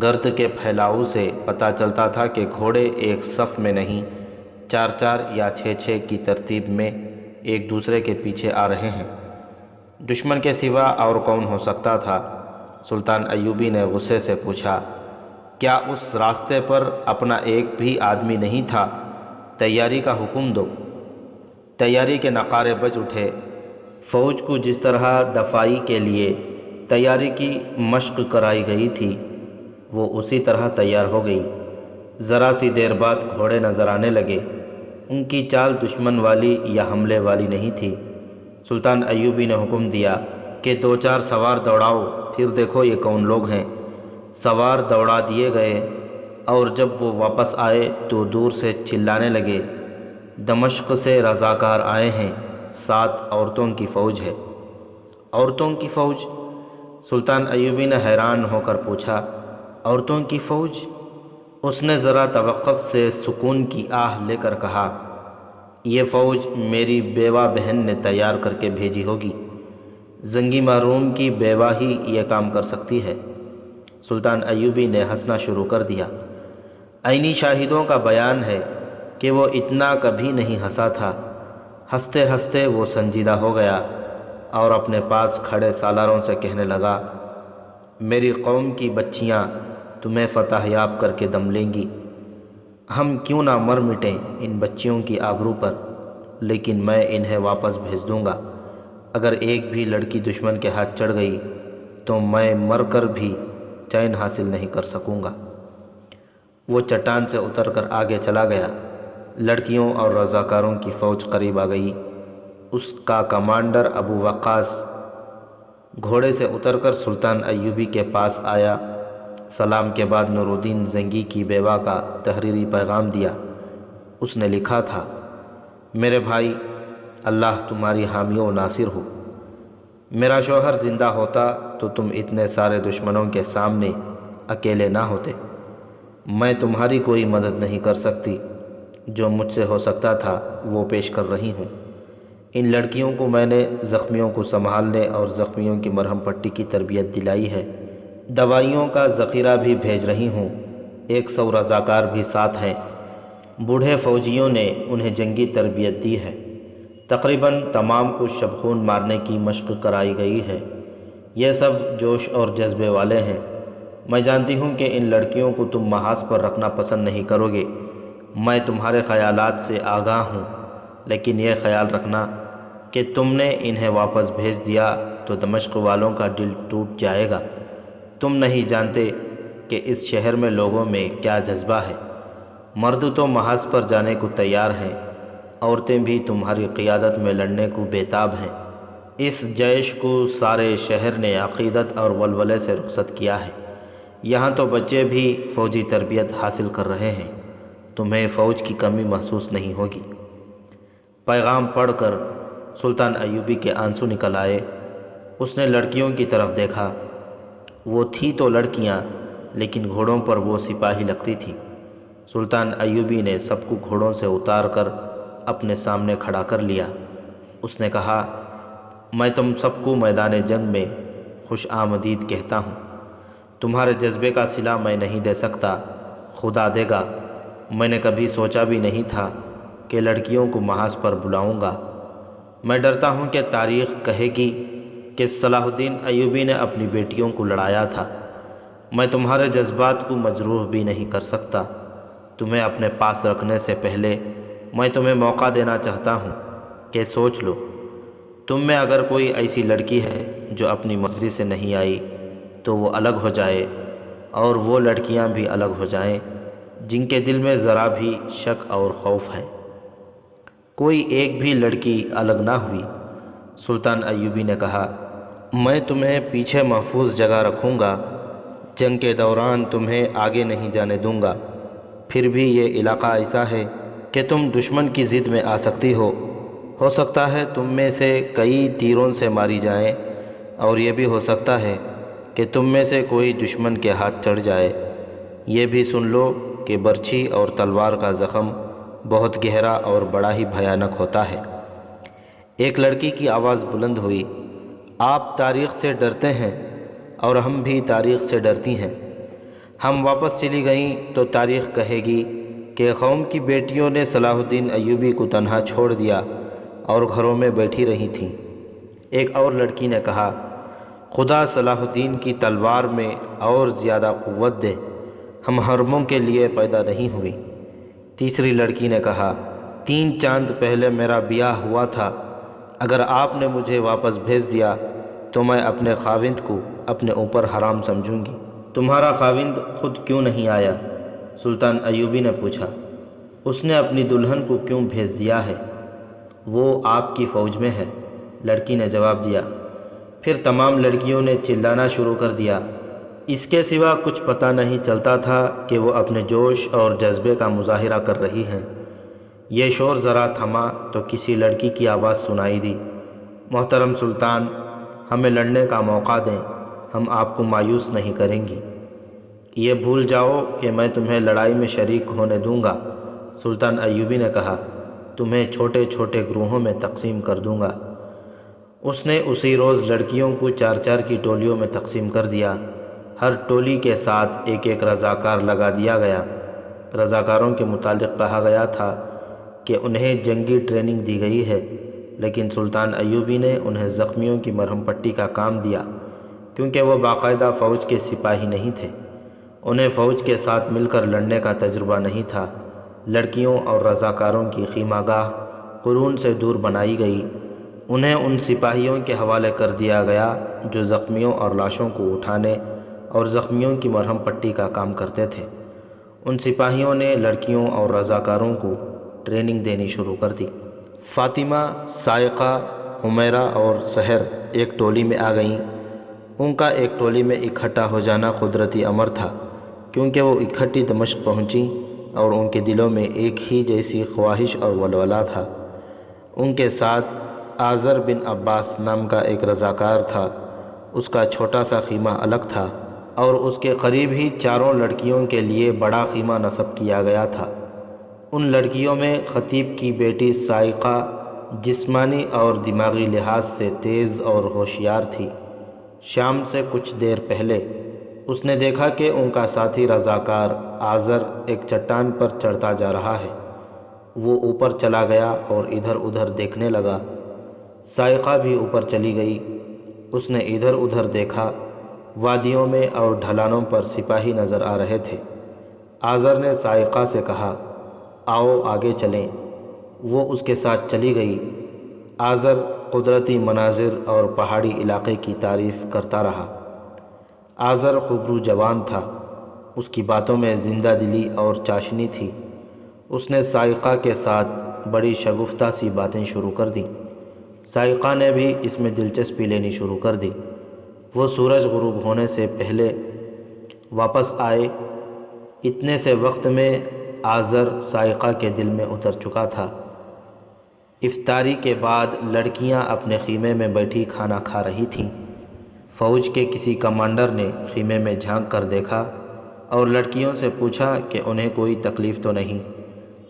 گرد کے پھیلاؤ سے پتہ چلتا تھا کہ گھوڑے ایک صف میں نہیں، 4 یا 6 کی ترتیب میں ایک دوسرے کے پیچھے آ رہے ہیں۔ دشمن کے سوا اور کون ہو سکتا تھا؟ سلطان ایوبی نے غصے سے پوچھا، کیا اس راستے پر اپنا ایک بھی آدمی نہیں تھا؟ تیاری کا حکم دو۔ تیاری کے نعرے بج اٹھے۔ فوج کو جس طرح دفاعی کے لیے تیاری کی مشق کرائی گئی تھی، وہ اسی طرح تیار ہو گئی۔ ذرا سی دیر بعد گھوڑے نظر آنے لگے۔ ان کی چال دشمن والی یا حملے والی نہیں تھی۔ سلطان ایوبی نے حکم دیا کہ 2-4 سوار دوڑاؤ، پھر دیکھو یہ کون لوگ ہیں۔ سوار دوڑا دیے گئے، اور جب وہ واپس آئے تو دور سے چلانے لگے، دمشق سے رضاکار آئے ہیں، 7 عورتوں کی فوج ہے۔ عورتوں کی فوج؟ سلطان ایوبی نے حیران ہو کر پوچھا، عورتوں کی فوج؟ اس نے ذرا توقف سے سکون کی آہ لے کر کہا، یہ فوج میری بیوہ بہن نے تیار کر کے بھیجی ہوگی۔ زنگی محروم کی بیوہ ہی یہ کام کر سکتی ہے۔ سلطان ایوبی نے ہنسنا شروع کر دیا۔ عینی شاہدوں کا بیان ہے کہ وہ اتنا کبھی نہیں ہنسا تھا۔ ہنستے ہنستے وہ سنجیدہ ہو گیا اور اپنے پاس کھڑے سالاروں سے کہنے لگا، میری قوم کی بچیاں تمہیں فتح یاب کر کے دم لیں گی۔ ہم کیوں نہ مر مٹیں ان بچیوں کی آبرو پر، لیکن میں انہیں واپس بھیج دوں گا۔ اگر ایک بھی لڑکی دشمن کے ہاتھ چڑھ گئی تو میں مر کر بھی چین حاصل نہیں کر سکوں گا۔ وہ چٹان سے اتر کر آگے چلا گیا۔ لڑکیوں اور رضاکاروں کی فوج قریب آ گئی۔ اس کا کمانڈر ابو وقاص گھوڑے سے اتر کر سلطان ایوبی کے پاس آیا۔ سلام کے بعد نور الدین زنگی کی بیوہ کا تحریری پیغام دیا۔ اس نے لکھا تھا، میرے بھائی، اللہ تمہاری حامی و ناصر ہو۔ میرا شوہر زندہ ہوتا تو تم اتنے سارے دشمنوں کے سامنے اکیلے نہ ہوتے۔ میں تمہاری کوئی مدد نہیں کر سکتی، جو مجھ سے ہو سکتا تھا وہ پیش کر رہی ہوں۔ ان لڑکیوں کو میں نے زخمیوں کو سنبھالنے اور زخمیوں کی مرہم پٹی کی تربیت دلائی ہے۔ دوائیوں کا ذخیرہ بھی بھیج رہی ہوں۔ 100 رضاکار بھی ساتھ ہیں۔ بوڑھے فوجیوں نے انہیں جنگی تربیت دی ہے۔ تقریباً تمام کو شبخون مارنے کی مشق کرائی گئی ہے۔ یہ سب جوش اور جذبے والے ہیں۔ میں جانتی ہوں کہ ان لڑکیوں کو تم محاذ پر رکھنا پسند نہیں کرو گے۔ میں تمہارے خیالات سے آگاہ ہوں، لیکن یہ خیال رکھنا کہ تم نے انہیں واپس بھیج دیا تو دمشق والوں کا دل ٹوٹ جائے گا۔ تم نہیں جانتے کہ اس شہر میں لوگوں میں کیا جذبہ ہے۔ مرد تو محاذ پر جانے کو تیار ہیں، عورتیں بھی تمہاری قیادت میں لڑنے کو بےتاب ہیں۔ اس جیش کو سارے شہر نے عقیدت اور ولولے سے رخصت کیا ہے۔ یہاں تو بچے بھی فوجی تربیت حاصل کر رہے ہیں، تمہیں فوج کی کمی محسوس نہیں ہوگی۔ پیغام پڑھ کر سلطان ایوبی کے آنسو نکل آئے۔ اس نے لڑکیوں کی طرف دیکھا، وہ تھی تو لڑکیاں، لیکن گھوڑوں پر وہ سپاہی لگتی تھیں۔ سلطان ایوبی نے سب کو گھوڑوں سے اتار کر اپنے سامنے کھڑا کر لیا۔ اس نے کہا، میں تم سب کو میدان جنگ میں خوش آمدید کہتا ہوں۔ تمہارے جذبے کا صلہ میں نہیں دے سکتا، خدا دے گا۔ میں نے کبھی سوچا بھی نہیں تھا کہ لڑکیوں کو محاذ پر بلاؤں گا۔ میں ڈرتا ہوں کہ تاریخ کہے گی کہ صلاح الدین ایوبی نے اپنی بیٹیوں کو لڑایا تھا۔ میں تمہارے جذبات کو مجروح بھی نہیں کر سکتا۔ تمہیں اپنے پاس رکھنے سے پہلے میں تمہیں موقع دینا چاہتا ہوں کہ سوچ لو۔ تم میں اگر کوئی ایسی لڑکی ہے جو اپنی مرضی سے نہیں آئی تو وہ الگ ہو جائے، اور وہ لڑکیاں بھی الگ ہو جائیں جن کے دل میں ذرا بھی شک اور خوف ہے۔ کوئی ایک بھی لڑکی الگ نہ ہوئی۔ سلطان ایوبی نے کہا، میں تمہیں پیچھے محفوظ جگہ رکھوں گا، جنگ کے دوران تمہیں آگے نہیں جانے دوں گا۔ پھر بھی یہ علاقہ ایسا ہے کہ تم دشمن کی زد میں آ سکتی ہو سکتا ہے تم میں سے کئی تیروں سے ماری جائیں، اور یہ بھی ہو سکتا ہے کہ تم میں سے کوئی دشمن کے ہاتھ چڑھ جائے۔ یہ بھی سن لو کہ برچھی اور تلوار کا زخم بہت گہرا اور بڑا ہی بھیانک ہوتا ہے۔ ایک لڑکی کی آواز بلند ہوئی، آپ تاریخ سے ڈرتے ہیں اور ہم بھی تاریخ سے ڈرتی ہیں۔ ہم واپس چلی گئیں تو تاریخ کہے گی کہ قوم کی بیٹیوں نے صلاح الدین ایوبی کو تنہا چھوڑ دیا اور گھروں میں بیٹھی رہی تھیں۔ ایک اور لڑکی نے کہا، خدا صلاح الدین کی تلوار میں اور زیادہ قوت دے، ہم حرموں کے لیے پیدا نہیں ہوئی۔ تیسری لڑکی نے کہا، 3 چاند پہلے میرا بیاہ ہوا تھا، اگر آپ نے مجھے واپس بھیج دیا تو میں اپنے خاوند کو اپنے اوپر حرام سمجھوں گی۔ تمہارا خاوند خود کیوں نہیں آیا؟ سلطان ایوبی نے پوچھا۔ اس نے اپنی دلہن کو کیوں بھیج دیا ہے؟ وہ آپ کی فوج میں ہے، لڑکی نے جواب دیا۔ پھر تمام لڑکیوں نے چلانا شروع کر دیا۔ اس کے سوا کچھ پتہ نہیں چلتا تھا کہ وہ اپنے جوش اور جذبے کا مظاہرہ کر رہی ہیں۔ یہ شور ذرا تھما تو کسی لڑکی کی آواز سنائی دی، محترم سلطان، ہمیں لڑنے کا موقع دیں، ہم آپ کو مایوس نہیں کریں گی۔ یہ بھول جاؤ کہ میں تمہیں لڑائی میں شریک ہونے دوں گا۔ سلطان ایوبی نے کہا، تمہیں چھوٹے چھوٹے گروہوں میں تقسیم کر دوں گا۔ اس نے اسی روز لڑکیوں کو 4 کی ٹولیوں میں تقسیم کر دیا۔ ہر ٹولی کے ساتھ ایک رضاکار لگا دیا گیا۔ رضاکاروں کے متعلق کہا گیا تھا کہ انہیں جنگی ٹریننگ دی گئی ہے، لیکن سلطان ایوبی نے انہیں زخمیوں کی مرہم پٹی کا کام دیا، کیونکہ وہ باقاعدہ فوج کے سپاہی نہیں تھے۔ انہیں فوج کے ساتھ مل کر لڑنے کا تجربہ نہیں تھا۔ لڑکیوں اور رضاکاروں کی خیمہ گاہ قرون سے دور بنائی گئی۔ انہیں ان سپاہیوں کے حوالے کر دیا گیا جو زخمیوں اور لاشوں کو اٹھانے اور زخمیوں کی مرہم پٹی کا کام کرتے تھے۔ ان سپاہیوں نے لڑکیوں اور رضاکاروں کو ٹریننگ دینی شروع کر دی۔ فاطمہ، صائقہ، حمیرہ اور سحر ایک ٹولی میں آ گئیں۔ ان کا ایک ٹولی میں اکٹھا ہو جانا قدرتی امر تھا، کیونکہ وہ اکٹھی دمشق پہنچیں اور ان کے دلوں میں ایک ہی جیسی خواہش اور ولولہ تھا۔ ان کے ساتھ آذر بن عباس نام کا ایک رضاکار تھا۔ اس کا چھوٹا سا خیمہ الگ تھا اور اس کے قریب ہی 4 لڑکیوں کے لیے بڑا خیمہ نصب کیا گیا تھا۔ ان لڑکیوں میں خطیب کی بیٹی صائقہ جسمانی اور دماغی لحاظ سے تیز اور ہوشیار تھی۔ شام سے کچھ دیر پہلے اس نے دیکھا کہ ان کا ساتھی رضاکار آذر ایک چٹان پر چڑھتا جا رہا ہے۔ وہ اوپر چلا گیا اور ادھر ادھر دیکھنے لگا۔ صائقہ بھی اوپر چلی گئی۔ اس نے ادھر ادھر دیکھا۔ وادیوں میں اور ڈھلانوں پر سپاہی نظر آ رہے تھے۔ آذر نے صائقہ سے کہا، آؤ آگے چلیں۔ وہ اس کے ساتھ چلی گئی۔ آذر قدرتی مناظر اور پہاڑی علاقے کی تعریف کرتا رہا۔ آزر خبرو جوان تھا، اس کی باتوں میں زندہ دلی اور چاشنی تھی۔ اس نے سائقہ کے ساتھ بڑی شگفتہ سی باتیں شروع کر دیں۔ سائقہ نے بھی اس میں دلچسپی لینی شروع کر دی۔ وہ سورج غروب ہونے سے پہلے واپس آئے۔ اتنے سے وقت میں آزر سائقہ کے دل میں اتر چکا تھا۔ افطاری کے بعد لڑکیاں اپنے خیمے میں بیٹھی کھانا کھا رہی تھیں۔ فوج کے کسی کمانڈر نے خیمے میں جھانک کر دیکھا اور لڑکیوں سے پوچھا کہ انہیں کوئی تکلیف تو نہیں۔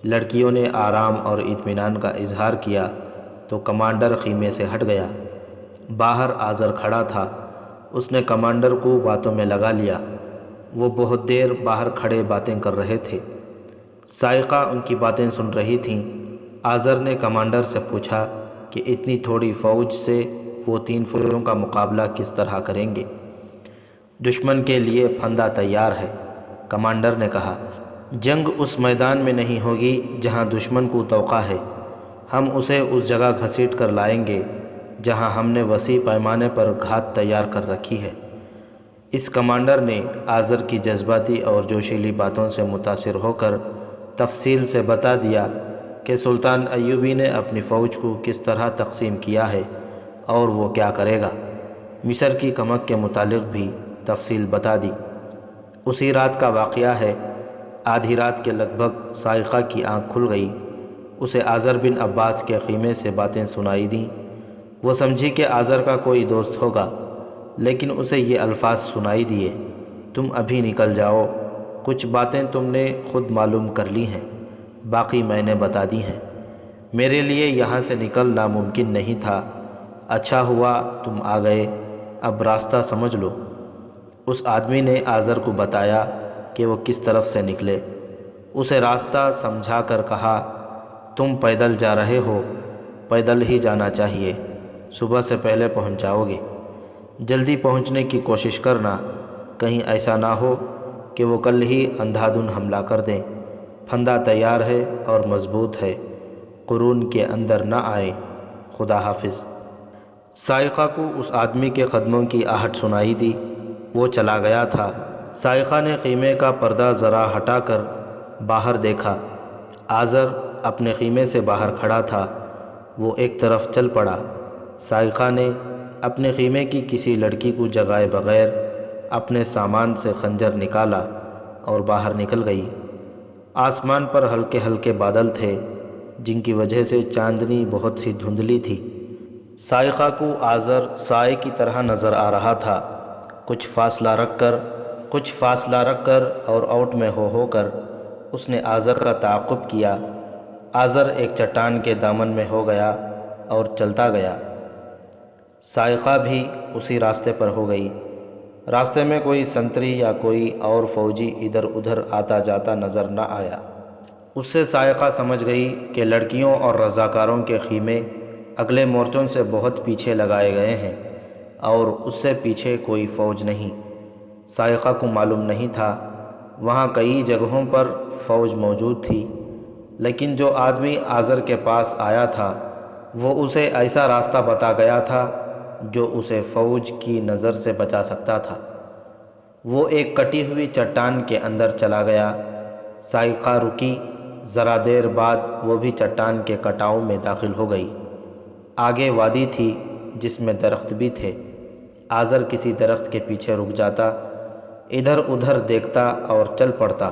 لڑکیوں نے آرام اور اطمینان کا اظہار کیا تو کمانڈر خیمے سے ہٹ گیا۔ باہر آزر کھڑا تھا۔ اس نے کمانڈر کو باتوں میں لگا لیا۔ وہ بہت دیر باہر کھڑے باتیں کر رہے تھے۔ سائقہ ان کی باتیں سن رہی تھیں۔ آزر نے کمانڈر سے پوچھا کہ اتنی تھوڑی فوج سے وہ 3 فوجوں کا مقابلہ کس طرح کریں گے؟ دشمن کے لیے پھندا تیار ہے، کمانڈر نے کہا۔ جنگ اس میدان میں نہیں ہوگی جہاں دشمن کو توقع ہے، ہم اسے اس جگہ گھسیٹ کر لائیں گے جہاں ہم نے وسیع پیمانے پر گھات تیار کر رکھی ہے۔ اس کمانڈر نے آزر کی جذباتی اور جوشیلی باتوں سے متاثر ہو کر تفصیل سے بتا دیا کہ سلطان ایوبی نے اپنی فوج کو کس طرح تقسیم کیا ہے اور وہ کیا کرے گا۔ مصر کی کمک کے متعلق بھی تفصیل بتا دی۔ اسی رات کا واقعہ ہے۔ آدھی رات کے لگ بھگ سائقہ کی آنکھ کھل گئی۔ اسے آزر بن عباس کے خیمے سے باتیں سنائی دیں۔ وہ سمجھی کہ آزر کا کوئی دوست ہوگا، لیکن اسے یہ الفاظ سنائی دیے: تم ابھی نکل جاؤ، کچھ باتیں تم نے خود معلوم کر لی ہیں، باقی میں نے بتا دی ہیں۔ میرے لیے یہاں سے نکلنا ممکن نہیں تھا، اچھا ہوا تم آ گئے، اب راستہ سمجھ لو۔ اس آدمی نے آزر کو بتایا کہ وہ کس طرف سے نکلے۔ اسے راستہ سمجھا کر کہا: تم پیدل جا رہے ہو، پیدل ہی جانا چاہیے، صبح سے پہلے پہنچ جاؤ گے۔ جلدی پہنچنے کی کوشش کرنا، کہیں ایسا نہ ہو کہ وہ کل ہی اندھا دھند حملہ کر دیں۔ پھندا تیار ہے اور مضبوط ہے، قرون کے اندر نہ آئے۔ خدا حافظ۔ سائقہ کو اس آدمی کے قدموں کی آہٹ سنائی دی۔ وہ چلا گیا تھا۔ سائقہ نے خیمے کا پردہ ذرا ہٹا کر باہر دیکھا۔ آزر اپنے خیمے سے باہر کھڑا تھا۔ وہ ایک طرف چل پڑا۔ سائقہ نے اپنے خیمے کی کسی لڑکی کو جگائے بغیر اپنے سامان سے خنجر نکالا اور باہر نکل گئی۔ آسمان پر ہلکے ہلکے بادل تھے، جن کی وجہ سے چاندنی بہت سی دھندلی تھی۔ سائقہ کو آزر سائے کی طرح نظر آ رہا تھا۔ کچھ فاصلہ رکھ کر اور آؤٹ میں ہو کر اس نے آزر کا تعاقب کیا۔ آزر ایک چٹان کے دامن میں ہو گیا اور چلتا گیا۔ سائقہ بھی اسی راستے پر ہو گئی۔ راستے میں کوئی سنتری یا کوئی اور فوجی ادھر ادھر آتا جاتا نظر نہ آیا۔ اس سے سائقہ سمجھ گئی کہ لڑکیوں اور رضاکاروں کے خیمے اگلے مورچوں سے بہت پیچھے لگائے گئے ہیں اور اس سے پیچھے کوئی فوج نہیں۔ سائقہ کو معلوم نہیں تھا، وہاں کئی جگہوں پر فوج موجود تھی، لیکن جو آدمی آزر کے پاس آیا تھا وہ اسے ایسا راستہ بتا گیا تھا جو اسے فوج کی نظر سے بچا سکتا تھا۔ وہ ایک کٹی ہوئی چٹان کے اندر چلا گیا۔ سائقہ رکی، ذرا دیر بعد وہ بھی چٹان کے کٹاؤ میں داخل ہو گئی۔ آگے وادی تھی جس میں درخت بھی تھے۔ آزر کسی درخت کے پیچھے رک جاتا، ادھر ادھر دیکھتا اور چل پڑتا۔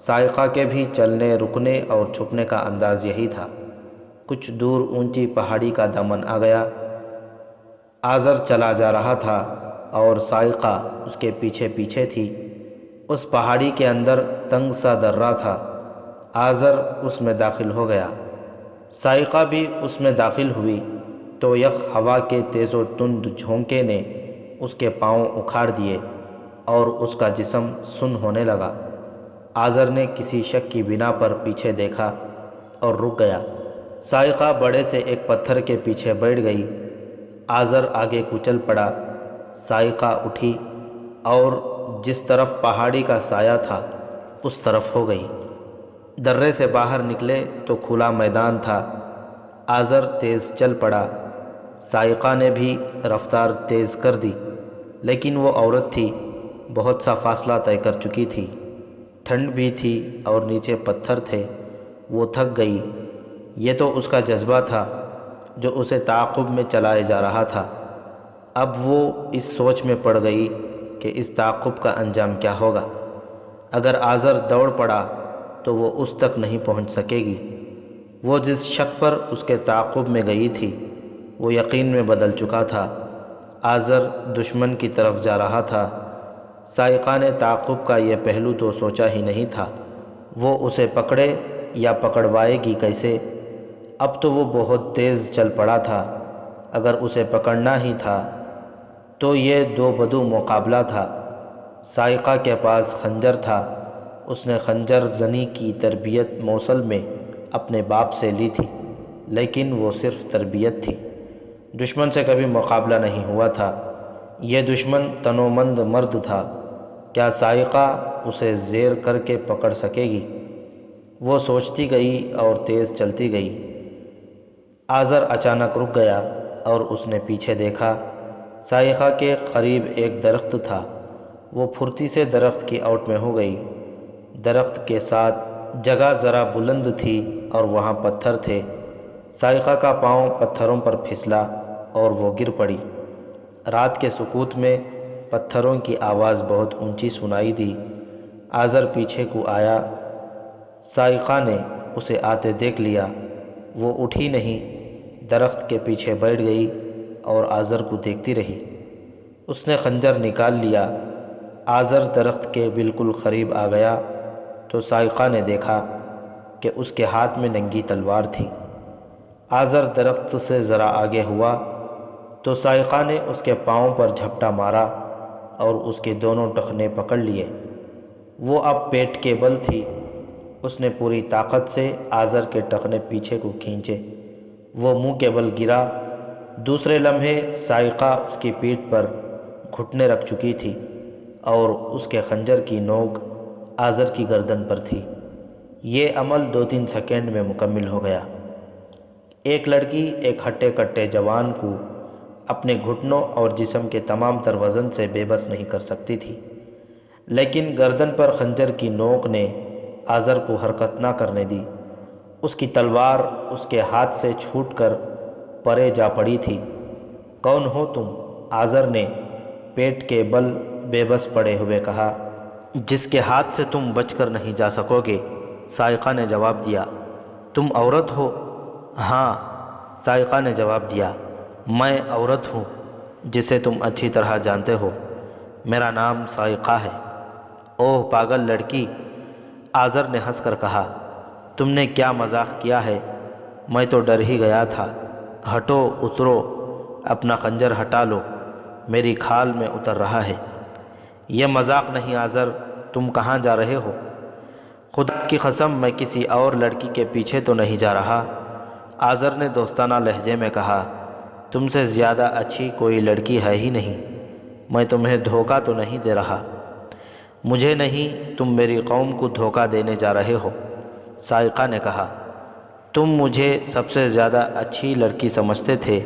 سائقہ کے بھی چلنے، رکنے اور چھپنے کا انداز یہی تھا۔ کچھ دور اونچی پہاڑی کا دامن آ گیا۔ آزر چلا جا رہا تھا اور سائقہ اس کے پیچھے پیچھے تھی۔ اس پہاڑی کے اندر تنگ سا درہ تھا۔ آزر اس میں داخل ہو گیا۔ سائقہ بھی اس میں داخل ہوئی تو یک ہوا کے تیز و تند جھونکے نے اس کے پاؤں اکھاڑ دیے اور اس کا جسم سن ہونے لگا۔ آزر نے کسی شک کی بنا پر پیچھے دیکھا اور رک گیا۔ سائقہ بڑے سے ایک پتھر کے پیچھے بیٹھ گئی۔ آزر آگے کچل پڑا۔ سائقہ اٹھی اور جس طرف پہاڑی کا سایہ تھا اس طرف ہو گئی۔ درے سے باہر نکلے تو کھلا میدان تھا۔ آزر تیز چل پڑا۔ سائقہ نے بھی رفتار تیز کر دی۔ لیکن وہ عورت تھی، بہت سا فاصلہ طے کر چکی تھی، ٹھنڈ بھی تھی اور نیچے پتھر تھے، وہ تھک گئی۔ یہ تو اس کا جذبہ تھا جو اسے تعاقب میں چلائے جا رہا تھا۔ اب وہ اس سوچ میں پڑ گئی کہ اس تعاقب کا انجام کیا ہوگا۔ اگر آزر دوڑ پڑا تو وہ اس تک نہیں پہنچ سکے گی۔ وہ جس شک پر اس کے تعاقب میں گئی تھی وہ یقین میں بدل چکا تھا۔ آزر دشمن کی طرف جا رہا تھا۔ سائقہ نے تعاقب کا یہ پہلو تو سوچا ہی نہیں تھا۔ وہ اسے پکڑے یا پکڑوائے گی کیسے؟ اب تو وہ بہت تیز چل پڑا تھا۔ اگر اسے پکڑنا ہی تھا تو یہ دو بدو مقابلہ تھا۔ سائقہ کے پاس خنجر تھا، اس نے خنجر زنی کی تربیت موصل میں اپنے باپ سے لی تھی، لیکن وہ صرف تربیت تھی، دشمن سے کبھی مقابلہ نہیں ہوا تھا۔ یہ دشمن تنومند مرد تھا، کیا سائقہ اسے زیر کر کے پکڑ سکے گی؟ وہ سوچتی گئی اور تیز چلتی گئی۔ آزر اچانک رک گیا اور اس نے پیچھے دیکھا۔ سائقہ کے قریب ایک درخت تھا۔ وہ پھرتی سے درخت کی اوٹ میں ہو گئی۔ درخت کے ساتھ جگہ ذرا بلند تھی اور وہاں پتھر تھے۔ سائقہ کا پاؤں پتھروں پر پھسلا اور وہ گر پڑی۔ رات کے سکوت میں پتھروں کی آواز بہت اونچی سنائی دی۔ آزر پیچھے کو آیا۔ سائقہ نے اسے آتے دیکھ لیا۔ وہ اٹھی نہیں، درخت کے پیچھے بیٹھ گئی اور آزر کو دیکھتی رہی۔ اس نے خنجر نکال لیا۔ آزر درخت کے بالکل قریب آ گیا تو سائقہ نے دیکھا کہ اس کے ہاتھ میں ننگی تلوار تھی۔ آزر درخت سے ذرا آگے ہوا تو سائقہ نے اس کے پاؤں پر جھپٹا مارا اور اس کے دونوں ٹخنے پکڑ لیے۔ وہ اب پیٹ کے بل تھی۔ اس نے پوری طاقت سے آزر کے ٹخنے پیچھے کو کھینچے۔ وہ منہ کے بل گرا۔ دوسرے لمحے سائقہ اس کی پیٹھ پر گھٹنے رکھ چکی تھی اور اس کے خنجر کی نوک آزر کی گردن پر تھی۔ یہ عمل 2-3 سیکنڈ میں مکمل ہو گیا۔ ایک لڑکی ایک ہٹے کٹے جوان کو اپنے گھٹنوں اور جسم کے تمام تر وزن سے بے بس نہیں کر سکتی تھی، لیکن گردن پر خنجر کی نوک نے آزر کو حرکت نہ کرنے دی۔ اس کی تلوار اس کے ہاتھ سے چھوٹ کر پرے جا پڑی تھی۔ کون ہو تم؟ آزر نے پیٹ کے بل بے بس پڑے ہوئے کہا۔ جس کے ہاتھ سے تم بچ کر نہیں جا سکو گے، سائقہ نے جواب دیا۔ تم عورت ہو؟ ہاں، سائقہ نے جواب دیا، میں عورت ہوں جسے تم اچھی طرح جانتے ہو، میرا نام سائقہ ہے۔ اوہ پاگل لڑکی، آزر نے ہنس کر کہا، تم نے کیا مذاق کیا ہے؟ میں تو ڈر ہی گیا تھا۔ ہٹو، اترو، اپنا خنجر ہٹا لو، میری کھال میں اتر رہا ہے۔ یہ مذاق نہیں آزر، تم کہاں جا رہے ہو؟ خدا کی قسم میں کسی اور لڑکی کے پیچھے تو نہیں جا رہا، آزر نے دوستانہ لہجے میں کہا۔ تم سے زیادہ اچھی کوئی لڑکی ہے ہی نہیں، میں تمہیں دھوکہ تو نہیں دے رہا۔ مجھے نہیں، تم میری قوم کو دھوکہ دینے جا رہے ہو، سائقہ نے کہا۔ تم مجھے سب سے زیادہ اچھی لڑکی سمجھتے تھے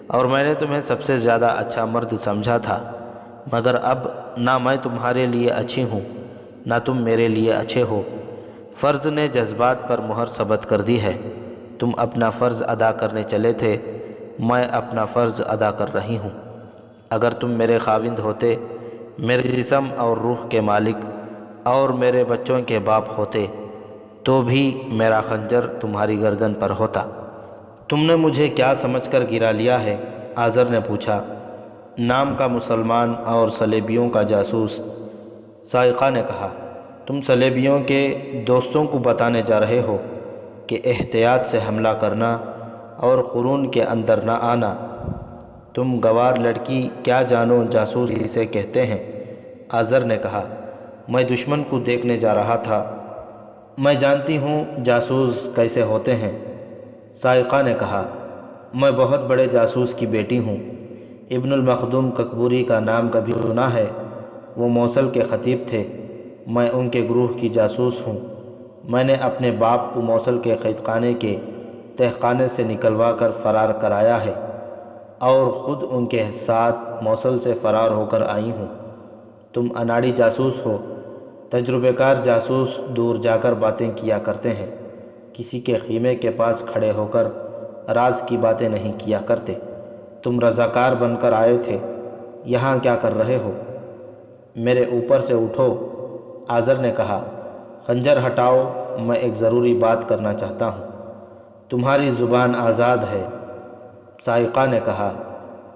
اور میں نے تمہیں سب سے زیادہ اچھا مرد سمجھا تھا، مگر اب نہ میں تمہارے لیے اچھی ہوں نہ تم میرے لیے اچھے ہو۔ فرض نے جذبات پر مہر ثبت کر دی ہے۔ تم اپنا فرض ادا کرنے چلے تھے، میں اپنا فرض ادا کر رہی ہوں۔ اگر تم میرے خاوند ہوتے، میرے جسم اور روح کے مالک اور میرے بچوں کے باپ ہوتے، تو بھی میرا خنجر تمہاری گردن پر ہوتا۔ تم نے مجھے کیا سمجھ کر گرا لیا ہے؟ آزر نے پوچھا۔ نام کا مسلمان اور صلیبیوں کا جاسوس، سائقہ نے کہا۔ تم صلیبیوں کے دوستوں کو بتانے جا رہے ہو کہ احتیاط سے حملہ کرنا اور قرون کے اندر نہ آنا۔ تم گوار لڑکی کیا جانو جاسوس اسے کہتے ہیں، آزر نے کہا۔ میں دشمن کو دیکھنے جا رہا تھا، میں جانتی ہوں جاسوس کیسے ہوتے ہیں، سائقہ نے کہا۔ میں بہت بڑے جاسوس کی بیٹی ہوں، ابن المخدوم ککبوری کا نام کبھی سنا ہے؟ وہ موصل کے خطیب تھے، میں ان کے گروہ کی جاسوس ہوں۔ میں نے اپنے باپ کو موصل کے قید خانے کے تہخانے سے نکلوا کر فرار کرایا ہے اور خود ان کے ساتھ موصل سے فرار ہو کر آئی ہوں۔ تم اناڑی جاسوس ہو۔ تجربہ کار جاسوس دور جا کر باتیں کیا کرتے ہیں، کسی کے خیمے کے پاس کھڑے ہو کر راز کی باتیں نہیں کیا کرتے۔ تم رضاکار بن کر آئے تھے، یہاں کیا کر رہے ہو؟ میرے اوپر سے اٹھو، آزر نے کہا۔ خنجر ہٹاؤ، میں ایک ضروری بات کرنا چاہتا ہوں۔ تمہاری زبان آزاد ہے، سائقہ نے کہا۔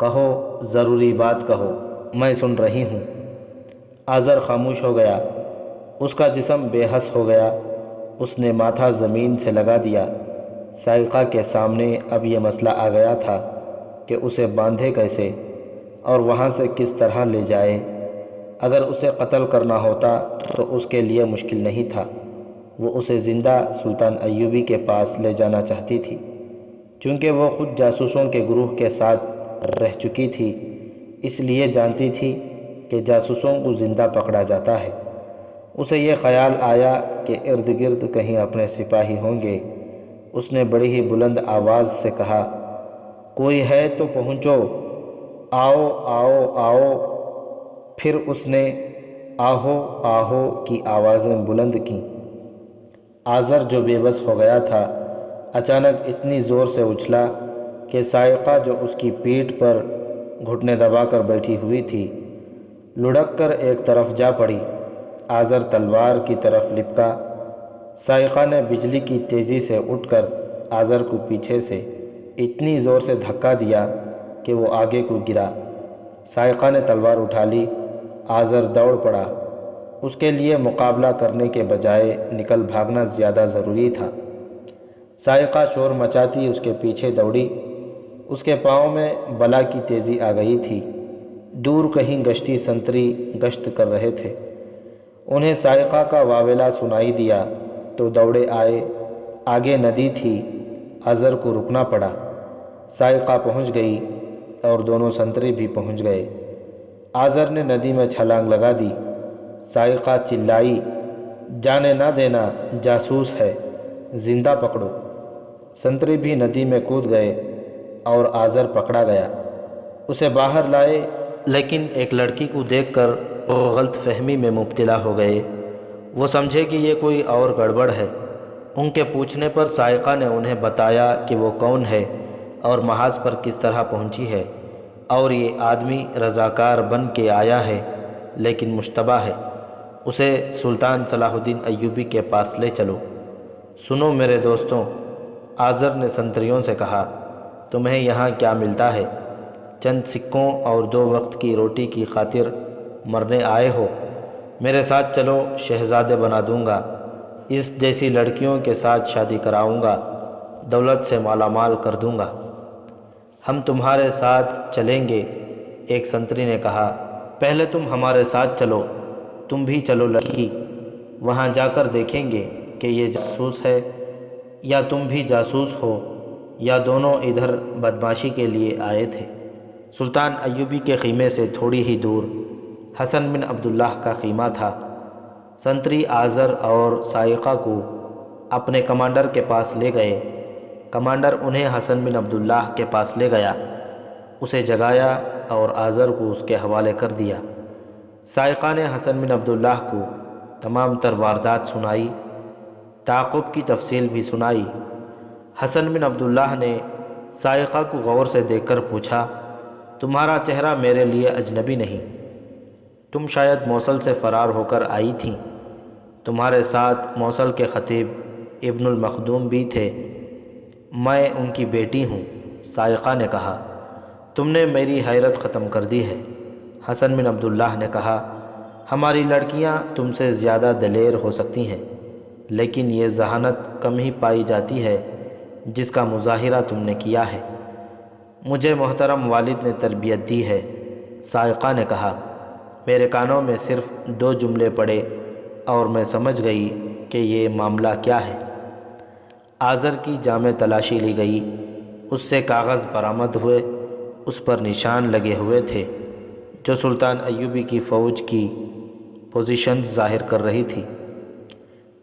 کہو، ضروری بات کہو، میں سن رہی ہوں۔ آزر خاموش ہو گیا، اس کا جسم بے حس ہو گیا۔ اس نے ماتھا زمین سے لگا دیا۔ سائقہ کے سامنے اب یہ مسئلہ آ گیا تھا کہ اسے باندھے کیسے اور وہاں سے کس طرح لے جائے۔ اگر اسے قتل کرنا ہوتا تو اس کے لیے مشکل نہیں تھا۔ وہ اسے زندہ سلطان ایوبی کے پاس لے جانا چاہتی تھی، چونکہ وہ خود جاسوسوں کے گروہ کے ساتھ رہ چکی تھی، اس لیے جانتی تھی کہ جاسوسوں کو زندہ پکڑا جاتا ہے۔ اسے یہ خیال آیا کہ ارد گرد کہیں اپنے سپاہی ہوں گے۔ اس نے بڑی ہی بلند آواز سے کہا، کوئی ہے تو پہنچو، آؤ آؤ آؤ۔ پھر اس نے آہو آہو کی آوازیں بلند کیں۔ آزر جو بے بس ہو گیا تھا، اچانک اتنی زور سے اچھلا کہ سائقہ جو اس کی پیٹھ پر گھٹنے دبا کر بیٹھی ہوئی تھی، لڑک کر ایک طرف جا پڑی۔ آزر تلوار کی طرف لپکا۔ سائقہ نے بجلی کی تیزی سے اٹھ کر آزر کو پیچھے سے اتنی زور سے دھکا دیا کہ وہ آگے کو گرا۔ سائقہ نے تلوار اٹھا لی۔ آزر دوڑ پڑا۔ اس کے لیے مقابلہ کرنے کے بجائے نکل بھاگنا زیادہ ضروری تھا۔ سائقہ شور مچاتی اس کے پیچھے دوڑی۔ اس کے پاؤں میں بلا کی تیزی آ گئی تھی۔ دور کہیں گشتی سنتری گشت کر رہے تھے۔ انہیں سائقہ کا واویلا سنائی دیا تو دوڑے آئے۔ آگے ندی تھی، آزر کو رکنا پڑا۔ سائقہ پہنچ گئی اور دونوں سنتری بھی پہنچ گئے۔ آزر نے ندی میں چھلانگ لگا دی۔ سائقہ چلائی، جانے نہ دینا، جاسوس ہے، زندہ پکڑو۔ سنتری بھی ندی میں کود گئے اور آزر پکڑا گیا۔ اسے باہر لائے، لیکن ایک لڑکی کو دیکھ کر وہ غلط فہمی میں مبتلا ہو گئے۔ وہ سمجھے کہ یہ کوئی اور گڑبڑ ہے۔ ان کے پوچھنے پر سائقہ نے انہیں بتایا کہ وہ کون ہے اور محاذ پر کس طرح پہنچی ہے، اور یہ آدمی رضاکار بن کے آیا ہے لیکن مشتبہ ہے۔ اسے سلطان صلاح الدین ایوبی کے پاس لے چلو۔ سنو میرے دوستوں، آزر نے سنتریوں سے کہا، تمہیں یہاں کیا ملتا ہے؟ چند سکوں اور 2 وقت کی روٹی کی خاطر مرنے آئے ہو؟ میرے ساتھ چلو، شہزادے بنا دوں گا، اس جیسی لڑکیوں کے ساتھ شادی کراؤں گا، دولت سے مالا مال کر دوں گا۔ ہم تمہارے ساتھ چلیں گے، ایک سنتری نے کہا۔ پہلے تم ہمارے ساتھ چلو، تم بھی چلو لڑکی، وہاں جا کر دیکھیں گے کہ یہ جاسوس ہے یا تم بھی جاسوس ہو، یا دونوں ادھر بدمعاشی کے لیے آئے تھے۔ سلطان ایوبی کے خیمے سے تھوڑی ہی دور حسن بن عبداللہ کا خیمہ تھا۔ سنتری آزر اور سائقہ کو اپنے کمانڈر کے پاس لے گئے۔ کمانڈر انہیں حسن بن عبداللہ کے پاس لے گیا، اسے جگایا اور آزر کو اس کے حوالے کر دیا۔ سائقہ نے حسن بن عبداللہ کو تمام تر واردات سنائی، تعاقب کی تفصیل بھی سنائی۔ حسن بن عبداللہ نے سائقہ کو غور سے دیکھ کر پوچھا، تمہارا چہرہ میرے لیے اجنبی نہیں، تم شاید موصل سے فرار ہو کر آئی تھیں، تمہارے ساتھ موصل کے خطیب ابن المخدوم بھی تھے، میں ان کی بیٹی ہوں۔ سائقہ نے کہا، تم نے میری حیرت ختم کر دی ہے۔ حسن بن عبداللہ نے کہا، ہماری لڑکیاں تم سے زیادہ دلیر ہو سکتی ہیں، لیکن یہ ذہانت کم ہی پائی جاتی ہے جس کا مظاہرہ تم نے کیا ہے۔ مجھے محترم والد نے تربیت دی ہے، سائقہ نے کہا۔ میرے کانوں میں صرف 2 جملے پڑے اور میں سمجھ گئی کہ یہ معاملہ کیا ہے۔ آزر کی جامع تلاشی لی گئی، اس سے کاغذ برآمد ہوئے، اس پر نشان لگے ہوئے تھے جو سلطان ایوبی کی فوج کی پوزیشنز ظاہر کر رہی تھی۔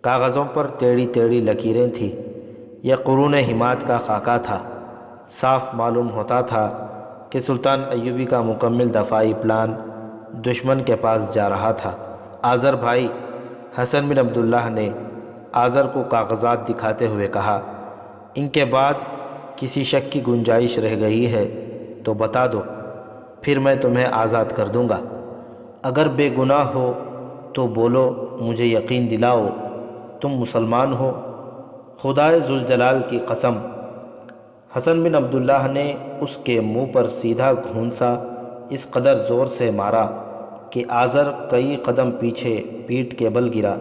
کاغذوں پر ٹیڑھی ٹیڑھی لکیریں تھیں۔ یہ قرون حماد کا خاکہ تھا۔ صاف معلوم ہوتا تھا کہ سلطان ایوبی کا مکمل دفاعی پلان دشمن کے پاس جا رہا تھا۔ آذر بھائی، حسن بن عبداللہ نے آذر کو کاغذات دکھاتے ہوئے کہا، ان کے بعد کسی شک کی گنجائش رہ گئی ہے تو بتا دو، پھر میں تمہیں آزاد کر دوں گا۔ اگر بے گناہ ہو تو بولو، مجھے یقین دلاؤ تم مسلمان ہو۔ خدائے ذوالجلال کی قسم۔ حسن بن عبداللہ نے اس کے منہ پر سیدھا گھونسا اس قدر زور سے مارا کہ آذر کئی قدم پیچھے پیٹ کے بل گرا۔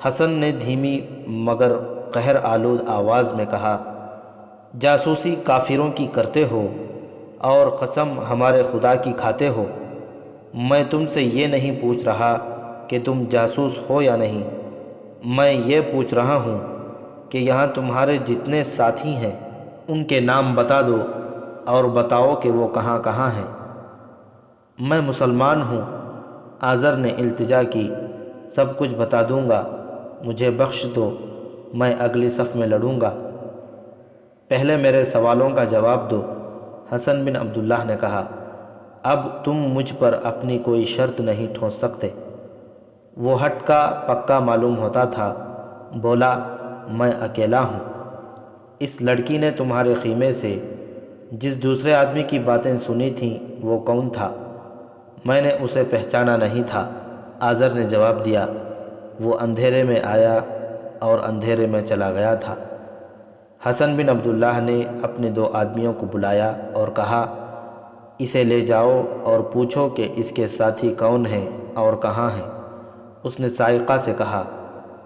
حسن نے دھیمی مگر قہر آلود آواز میں کہا، جاسوسی کافروں کی کرتے ہو اور قسم ہمارے خدا کی کھاتے ہو۔ میں تم سے یہ نہیں پوچھ رہا کہ تم جاسوس ہو یا نہیں، میں یہ پوچھ رہا ہوں کہ یہاں تمہارے جتنے ساتھی ہیں ان کے نام بتا دو اور بتاؤ کہ وہ کہاں کہاں ہیں۔ میں مسلمان ہوں، آذر نے التجا کی، سب کچھ بتا دوں گا، مجھے بخش دو، میں اگلی صف میں لڑوں گا۔ پہلے میرے سوالوں کا جواب دو، حسن بن عبداللہ نے کہا۔ اب تم مجھ پر اپنی کوئی شرط نہیں ٹھونس سکتے۔ وہ ہٹ کا پکا معلوم ہوتا تھا، بولا، میں اکیلا ہوں۔ اس لڑکی نے تمہارے خیمے سے جس دوسرے آدمی کی باتیں سنی تھیں وہ کون تھا؟ میں نے اسے پہچانا نہیں تھا، آذر نے جواب دیا۔ وہ اندھیرے میں آیا اور اندھیرے میں چلا گیا تھا۔ حسن بن عبداللہ نے اپنے دو آدمیوں کو بلایا اور کہا، اسے لے جاؤ اور پوچھو کہ اس کے ساتھی کون ہیں اور کہاں ہیں۔ اس نے سائقہ سے کہا،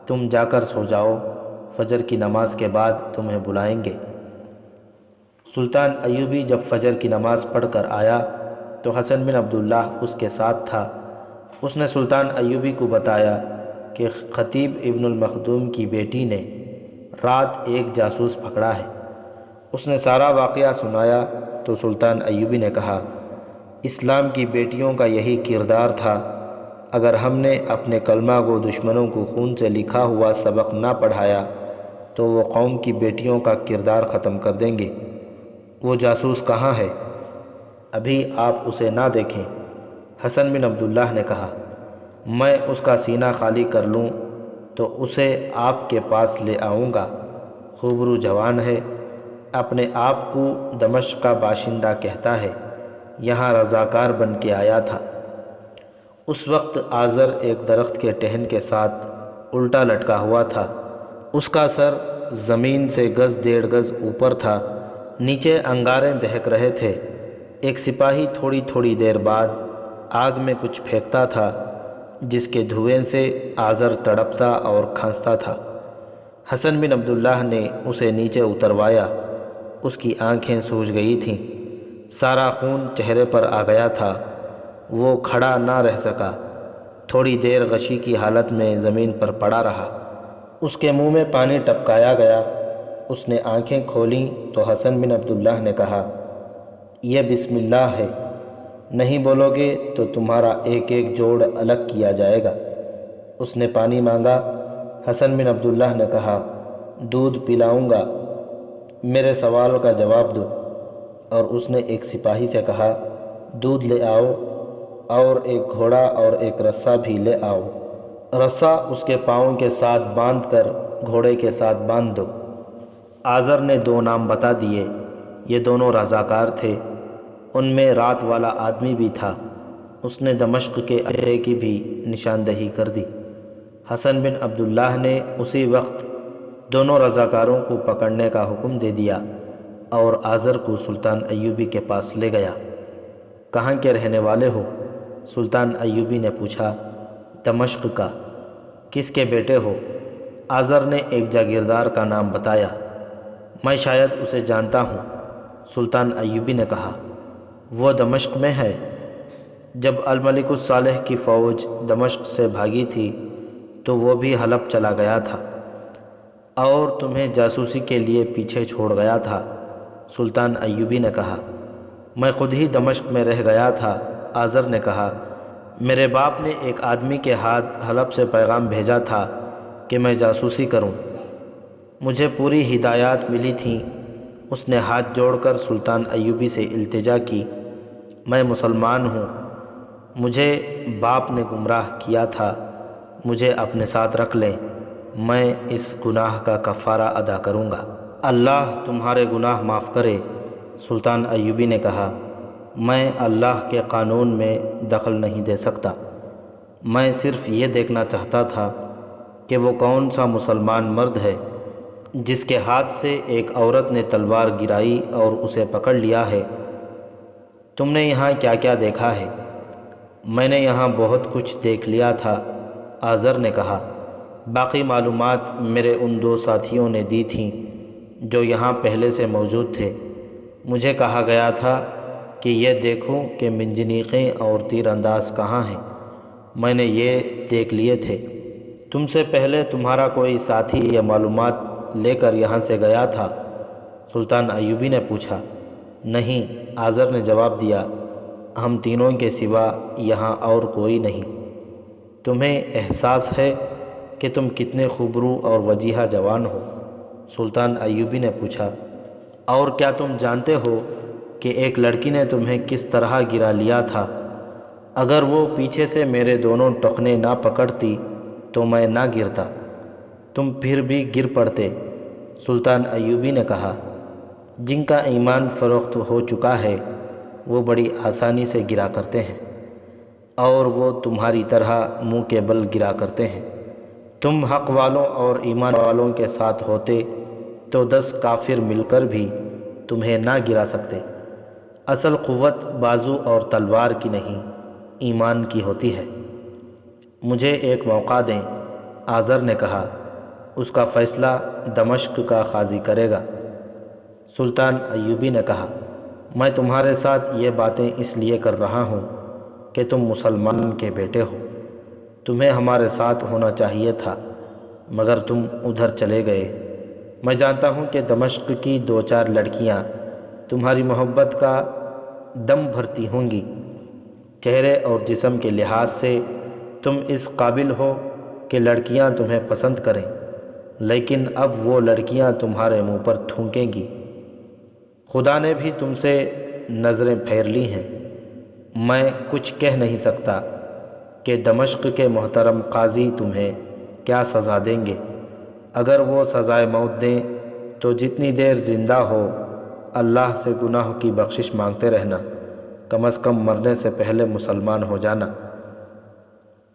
تم جا کر سو جاؤ، فجر کی نماز کے بعد تمہیں بلائیں گے۔ سلطان ایوبی جب فجر کی نماز پڑھ کر آیا تو حسن بن عبداللہ اس کے ساتھ تھا۔ اس نے سلطان ایوبی کو بتایا کہ خطیب ابن المخدوم کی بیٹی نے رات ایک جاسوس پکڑا ہے۔ اس نے سارا واقعہ سنایا تو سلطان ایوبی نے کہا، اسلام کی بیٹیوں کا یہی کردار تھا۔ اگر ہم نے اپنے کلمہ گو دشمنوں کو خون سے لکھا ہوا سبق نہ پڑھایا تو وہ قوم کی بیٹیوں کا کردار ختم کر دیں گے۔ وہ جاسوس کہاں ہے؟ ابھی آپ اسے نہ دیکھیں، حسن بن عبداللہ نے کہا۔ میں اس کا سینہ خالی کر لوں تو اسے آپ کے پاس لے آؤں گا۔ خوبرو جوان ہے، اپنے آپ کو دمشق کا باشندہ کہتا ہے، یہاں رضاکار بن کے آیا تھا۔ اس وقت آذر ایک درخت کے ٹہن کے ساتھ الٹا لٹکا ہوا تھا۔ اس کا سر زمین سے گز 1.5 گز اوپر تھا، نیچے انگاریں دہک رہے تھے۔ ایک سپاہی تھوڑی تھوڑی دیر بعد آگ میں کچھ پھینکتا تھا جس کے دھوئیں سے آذر تڑپتا اور کھانستا تھا۔ حسن بن عبداللہ نے اسے نیچے اتروایا۔ اس کی آنکھیں سوج گئی تھیں، سارا خون چہرے پر آ گیا تھا، وہ کھڑا نہ رہ سکا۔ تھوڑی دیر غشی کی حالت میں زمین پر پڑا رہا۔ اس کے منہ میں پانی ٹپکایا گیا۔ اس نے آنکھیں کھولیں تو حسن بن عبداللہ نے کہا، یہ بسم اللہ ہے، نہیں بولو گے تو تمہارا ایک ایک جوڑ الگ کیا جائے گا۔ اس نے پانی مانگا۔ حسن بن عبداللہ نے کہا، دودھ پلاؤں گا، میرے سوال کا جواب دو۔ اور اس نے ایک سپاہی سے کہا، دودھ لے آؤ اور ایک گھوڑا اور ایک رسا بھی لے آؤ۔ رسا اس کے پاؤں کے ساتھ باندھ کر گھوڑے کے ساتھ باندھ دو۔ آذر نے 2 نام بتا دیے، یہ دونوں رضاکار تھے، ان میں رات والا آدمی بھی تھا۔ اس نے دمشق کے اڈے کی بھی نشاندہی کر دی۔ حسن بن عبداللہ نے اسی وقت دونوں رضاکاروں کو پکڑنے کا حکم دے دیا اور آذر کو سلطان ایوبی کے پاس لے گیا۔ کہاں کے رہنے والے ہو؟ سلطان ایوبی نے پوچھا۔ دمشق کا۔ کس کے بیٹے ہو؟ آذر نے ایک جاگیردار کا نام بتایا۔ میں شاید اسے جانتا ہوں، سلطان ایوبی نے کہا۔ وہ دمشق میں ہے؟ جب الملک الصالح کی فوج دمشق سے بھاگی تھی تو وہ بھی حلب چلا گیا تھا اور تمہیں جاسوسی کے لیے پیچھے چھوڑ گیا تھا، سلطان ایوبی نے کہا۔ میں خود ہی دمشق میں رہ گیا تھا، آذر نے کہا۔ میرے باپ نے ایک آدمی کے ہاتھ حلب سے پیغام بھیجا تھا کہ میں جاسوسی کروں، مجھے پوری ہدایات ملی تھیں۔ اس نے ہاتھ جوڑ کر سلطان ایوبی سے التجا کی میں مسلمان ہوں، مجھے باپ نے گمراہ کیا تھا، مجھے اپنے ساتھ رکھ لیں، میں اس گناہ کا کفارہ ادا کروں گا، اللہ تمہارے گناہ معاف کرے۔ سلطان ایوبی نے کہا، میں اللہ کے قانون میں دخل نہیں دے سکتا، میں صرف یہ دیکھنا چاہتا تھا کہ وہ کون سا مسلمان مرد ہے جس کے ہاتھ سے ایک عورت نے تلوار گرائی اور اسے پکڑ لیا ہے۔ تم نے یہاں کیا کیا دیکھا ہے؟ میں نے یہاں بہت کچھ دیکھ لیا تھا، آذر نے کہا، باقی معلومات میرے ان دو ساتھیوں نے دی تھیں جو یہاں پہلے سے موجود تھے۔ مجھے کہا گیا تھا کہ یہ دیکھوں کہ منجنیقیں اور تیر انداز کہاں ہیں، میں نے یہ دیکھ لیے تھے۔ تم سے پہلے تمہارا کوئی ساتھی یہ معلومات لے کر یہاں سے گیا تھا؟ سلطان ایوبی نے پوچھا۔ نہیں، آذر نے جواب دیا، ہم تینوں کے سوا یہاں اور کوئی نہیں۔ تمہیں احساس ہے کہ تم کتنے خوبرو اور وجیحہ جوان ہو؟ سلطان ایوبی نے پوچھا، اور کیا تم جانتے ہو کہ ایک لڑکی نے تمہیں کس طرح گرا لیا تھا؟ اگر وہ پیچھے سے میرے دونوں ٹخنے نہ پکڑتی تو میں نہ گرتا، تم پھر بھی گر پڑتے۔ سلطان ایوبی نے کہا، جن کا ایمان فروخت ہو چکا ہے وہ بڑی آسانی سے گرا کرتے ہیں، اور وہ تمہاری طرح منہ کے بل گرا کرتے ہیں۔ تم حق والوں اور ایمان والوں کے ساتھ ہوتے تو 10 کافر مل کر بھی تمہیں نہ گرا سکتے۔ اصل قوت بازو اور تلوار کی نہیں، ایمان کی ہوتی ہے۔ مجھے ایک موقع دیں، آذر نے کہا، اس کا فیصلہ دمشق کا قاضی کرے گا۔ سلطان ایوبی نے کہا، میں تمہارے ساتھ یہ باتیں اس لیے کر رہا ہوں کہ تم مسلمان کے بیٹے ہو، تمہیں ہمارے ساتھ ہونا چاہیے تھا، مگر تم ادھر چلے گئے۔ میں جانتا ہوں کہ دمشق کی 2-4 لڑکیاں تمہاری محبت کا دم بھرتی ہوں گی، چہرے اور جسم کے لحاظ سے تم اس قابل ہو کہ لڑکیاں تمہیں پسند کریں، لیکن اب وہ لڑکیاں تمہارے منہ پر تھونکیں گی۔ خدا نے بھی تم سے نظریں پھیر لی ہیں۔ میں کچھ کہہ نہیں سکتا کہ دمشق کے محترم قاضی تمہیں کیا سزا دیں گے۔ اگر وہ سزائے موت دیں تو جتنی دیر زندہ ہو اللہ سے گناہ کی بخشش مانگتے رہنا، کم از کم مرنے سے پہلے مسلمان ہو جانا۔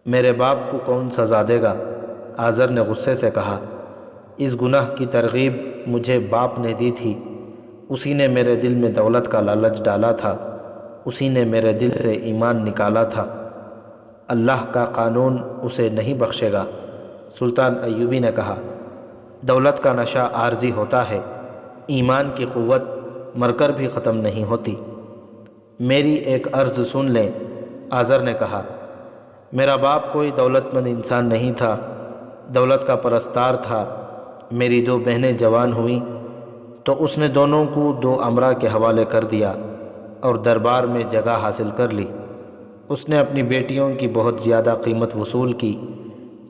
میرے باپ کو کون سزا دے گا؟ آذر نے غصے سے کہا، اس گناہ کی ترغیب مجھے باپ نے دی تھی، اسی نے میرے دل میں دولت کا لالچ ڈالا تھا، اسی نے میرے دل سے ایمان نکالا تھا، اللہ کا قانون اسے نہیں بخشے گا۔ سلطان ایوبی نے کہا، دولت کا نشہ عارضی ہوتا ہے، ایمان کی قوت مر کر بھی ختم نہیں ہوتی۔ میری ایک عرض سن لیں، آذر نے کہا، میرا باپ کوئی دولت مند انسان نہیں تھا، دولت کا پرستار تھا۔ میری 2 بہنیں جوان ہوئیں تو اس نے دونوں کو 2 امراء کے حوالے کر دیا اور دربار میں جگہ حاصل کر لی۔ اس نے اپنی بیٹیوں کی بہت زیادہ قیمت وصول کی،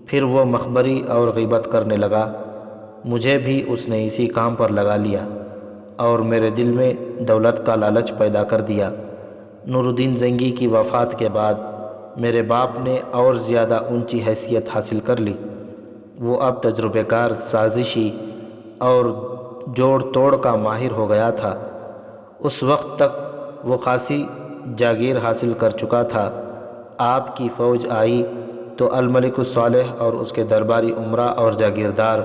پھر وہ مخبری اور غیبت کرنے لگا۔ مجھے بھی اس نے اسی کام پر لگا لیا اور میرے دل میں دولت کا لالچ پیدا کر دیا۔ نور الدین زنگی کی وفات کے بعد میرے باپ نے اور زیادہ اونچی حیثیت حاصل کر لی۔ وہ اب تجربہ کار، سازشی اور جوڑ توڑ کا ماہر ہو گیا تھا۔ اس وقت تک وہ خاصی جاگیر حاصل کر چکا تھا۔ آپ کی فوج آئی تو الملک الصالح اور اس کے درباری امراء اور جاگیردار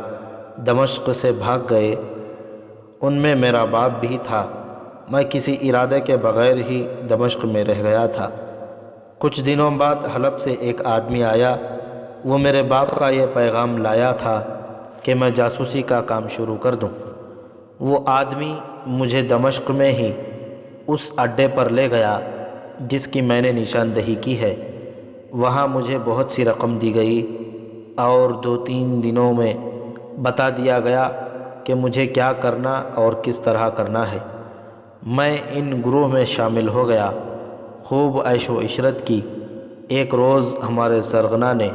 دمشق سے بھاگ گئے۔ ان میں میرا باپ بھی تھا۔ میں کسی ارادے کے بغیر ہی دمشق میں رہ گیا تھا۔ کچھ دنوں بعد حلب سے ایک آدمی آیا۔ وہ میرے باپ کا یہ پیغام لایا تھا کہ میں جاسوسی کا کام شروع کر دوں۔ وہ آدمی مجھے دمشق میں ہی اس اڈے پر لے گیا جس کی میں نے نشاندہی کی ہے۔ وہاں مجھے بہت سی رقم دی گئی اور 2-3 دنوں میں بتا دیا گیا کہ مجھے کیا کرنا اور کس طرح کرنا ہے۔ میں ان گروہ میں شامل ہو گیا، خوب عیش و عشرت کی۔ ایک روز ہمارے سرغنہ نے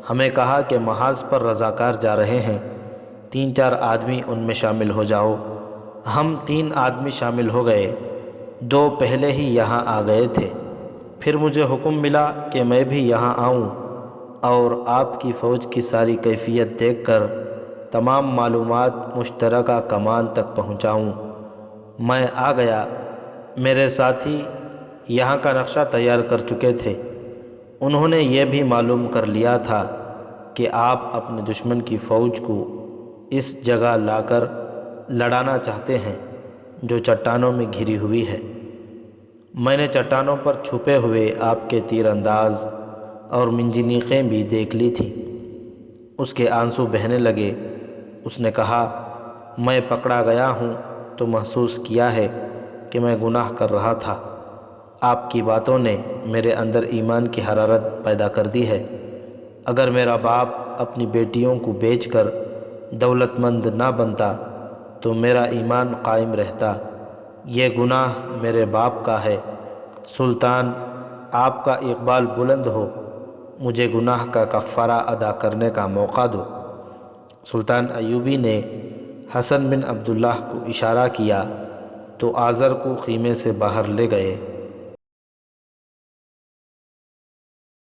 ہمیں کہا کہ محاذ پر رضاکار جا رہے ہیں، 3-4 آدمی ان میں شامل ہو جاؤ۔ ہم 3 آدمی شامل ہو گئے۔ دو پہلے ہی یہاں آ گئے تھے۔ پھر مجھے حکم ملا کہ میں بھی یہاں آؤں اور آپ کی فوج کی ساری کیفیت دیکھ کر تمام معلومات مشترکہ کمان تک پہنچاؤں۔ میں آ گیا۔ میرے ساتھی یہاں کا نقشہ تیار کر چکے تھے۔ انہوں نے یہ بھی معلوم کر لیا تھا کہ آپ اپنے دشمن کی فوج کو اس جگہ لا کر لڑانا چاہتے ہیں جو چٹانوں میں گھری ہوئی ہے۔ میں نے چٹانوں پر چھپے ہوئے آپ کے تیر انداز اور منجنیقیں بھی دیکھ لی تھیں۔ اس کے آنسو بہنے لگے۔ اس نے کہا، میں پکڑا گیا ہوں تو محسوس کیا ہے کہ میں گناہ کر رہا تھا۔ آپ کی باتوں نے میرے اندر ایمان کی حرارت پیدا کر دی ہے۔ اگر میرا باپ اپنی بیٹیوں کو بیچ کر دولت مند نہ بنتا تو میرا ایمان قائم رہتا۔ یہ گناہ میرے باپ کا ہے۔ سلطان، آپ کا اقبال بلند ہو، مجھے گناہ کا کفارہ ادا کرنے کا موقع دو۔ سلطان ایوبی نے حسن بن عبداللہ کو اشارہ کیا تو آذر کو خیمے سے باہر لے گئے۔